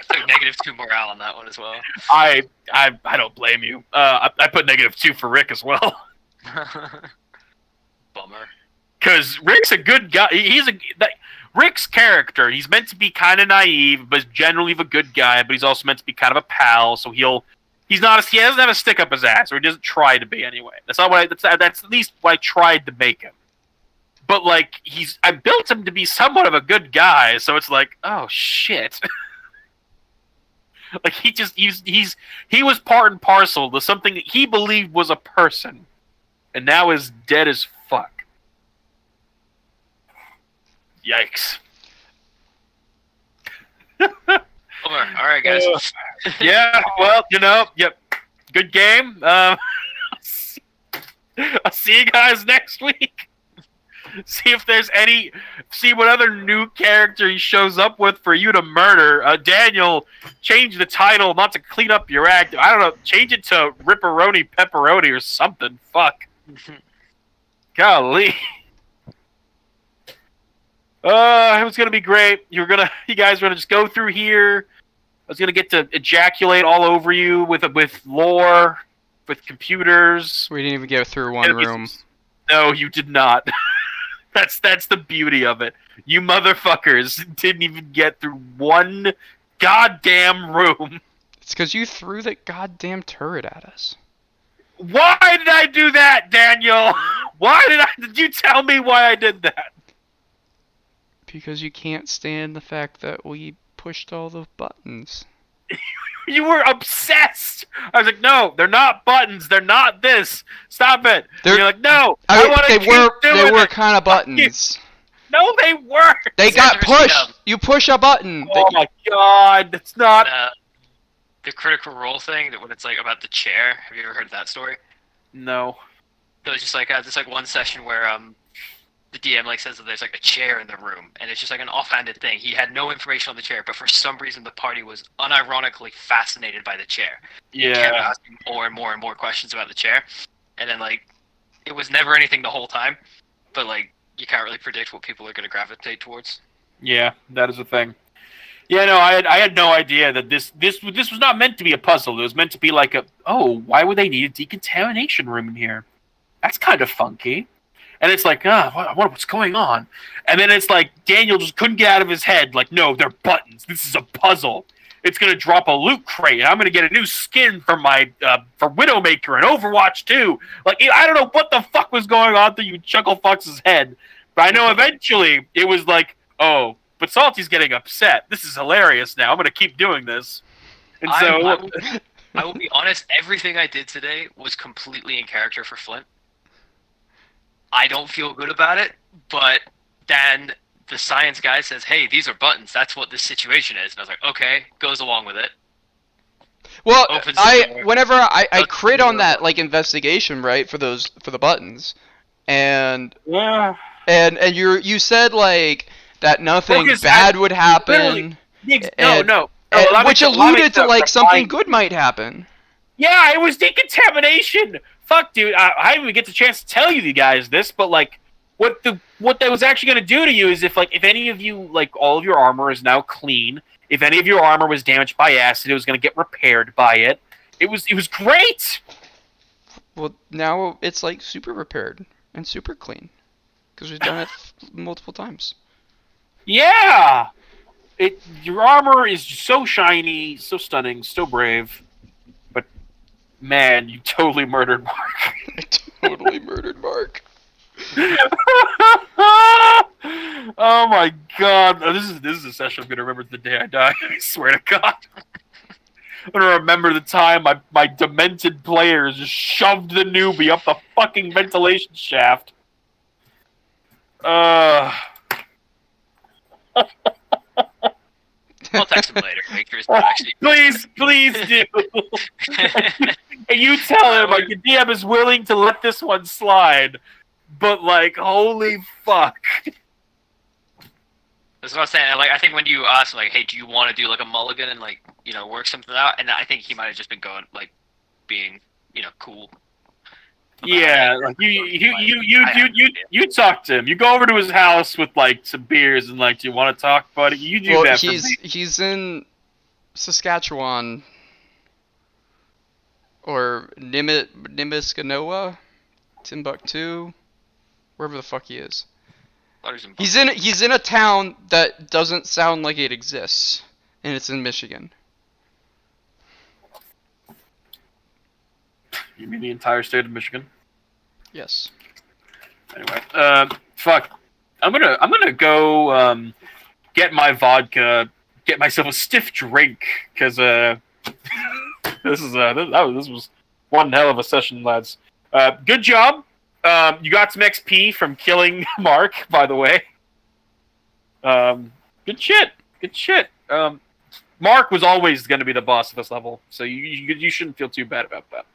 Speaker 3: Took -2 morale on that one as well.
Speaker 2: I don't blame you. I put -2 for Rick as well.
Speaker 3: Bummer.
Speaker 2: Because Rick's a good guy. Rick's character, he's meant to be kind of naive, but generally a good guy. But he's also meant to be kind of a pal. So he doesn't have a stick up his ass, or he doesn't try to be anyway. That's at least what I tried to make him. But like I built him to be somewhat of a good guy. So it's like, oh shit. Like he was part and parcel to something that he believed was a person, and now is dead as fuck. Yikes.
Speaker 3: Bummer. All right, guys.
Speaker 2: Yeah, well, yep. Good game. I'll see you guys next week. See what other new character he shows up with for you to murder. Daniel, change the title not to clean up your act. I don't know, change it to Ripperoni Pepperoni or something. Fuck. Golly. It was gonna be great. You guys were gonna just go through here. I was gonna get to ejaculate all over you with lore, with computers.
Speaker 1: We didn't even get through one room.
Speaker 2: No, you did not. That's the beauty of it. You motherfuckers didn't even get through one goddamn room.
Speaker 1: It's because you threw that goddamn turret at us.
Speaker 2: Why did I do that, Daniel? Did you tell me why I did that?
Speaker 1: Because you can't stand the fact that we pushed all the buttons.
Speaker 2: You were obsessed. I was like, no, they're not buttons. They're not this. Stop it. You're like, no, I want to keep doing
Speaker 1: They were
Speaker 2: it.
Speaker 1: kind of buttons.
Speaker 2: No, they weren't.
Speaker 1: They got pushed. You push a button.
Speaker 2: Oh my god, that's not.
Speaker 3: The Critical Role thing, that when it's like about the chair. Have you ever heard that story?
Speaker 2: No.
Speaker 3: So it's just like there's like one session where the DM like says that there's like a chair in the room, and it's just like an offhanded thing. He had no information on the chair, but for some reason the party was unironically fascinated by the chair.
Speaker 2: Yeah.
Speaker 3: He kept asking more and more and more questions about the chair, and then like it was never anything the whole time, but like you can't really predict what people are going to gravitate towards.
Speaker 2: Yeah, that is a thing. Yeah, no, I had no idea that this was not meant to be a puzzle. It was meant to be like why would they need a decontamination room in here? That's kind of funky. And it's like, what's going on? And then it's like, Daniel just couldn't get out of his head, like, no, they're buttons. This is a puzzle. It's going to drop a loot crate, and I'm going to get a new skin for my, for Widowmaker and Overwatch 2. Like, I don't know what the fuck was going on through you Chuckle Fox's head. But I know eventually it was like, oh, but Salty's getting upset. This is hilarious now. I'm going to keep doing this. And so...
Speaker 3: I will be honest, everything I did today was completely in character for Flint. I don't feel good about it, but then the science guy says, hey, these are buttons. That's what this situation is. And I was like, okay, goes along with it.
Speaker 1: Well, whenever I crit on that, like, investigation, right, for the buttons, and you said, like, that nothing bad would happen.
Speaker 2: No.
Speaker 1: Which alluded to, like, something good might happen.
Speaker 2: Yeah, it was decontamination. Fuck, dude. I didn't even get the chance to tell you guys this, but like, what that was actually going to do to you is if any of you, like, all of your armor is now clean. If any of your armor was damaged by acid, it was going to get repaired by it. It was great.
Speaker 1: Well, now it's like super repaired and super clean because we've done it multiple times.
Speaker 2: Yeah. Your armor is so shiny, so stunning, so brave. But, man, you totally murdered Mark.
Speaker 1: I totally murdered Mark.
Speaker 2: Oh my god. This is a session I'm going to remember the day I die. I swear to God. I'm going to remember the time my demented players just shoved the newbie up the fucking ventilation shaft.
Speaker 3: I'll text him later. Make sure he's not actually.
Speaker 2: Please do. And you tell him, like, the DM is willing to let this one slide, but, like, holy fuck.
Speaker 3: That's what I'm saying. Like, I think when you ask, like, hey, do you want to do, like, a mulligan and, like, you know, work something out? And I think he might have just been going, like, being, you know, cool.
Speaker 2: Yeah, like you talk to him. You go over to his house with, like, some beers and, like, do you want to talk, buddy? You do that for me.
Speaker 1: He's in Saskatchewan or Nimiskanoa, Timbuktu, wherever the fuck he is. He's in a town that doesn't sound like it exists, and it's in Michigan.
Speaker 2: You mean the entire state of Michigan?
Speaker 1: Yes.
Speaker 2: Anyway, fuck. I'm gonna go get my vodka, get myself a stiff drink, because this was one hell of a session, lads. Good job. You got some XP from killing Mark, by the way. Good shit. Mark was always going to be the boss of this level, so you shouldn't feel too bad about that.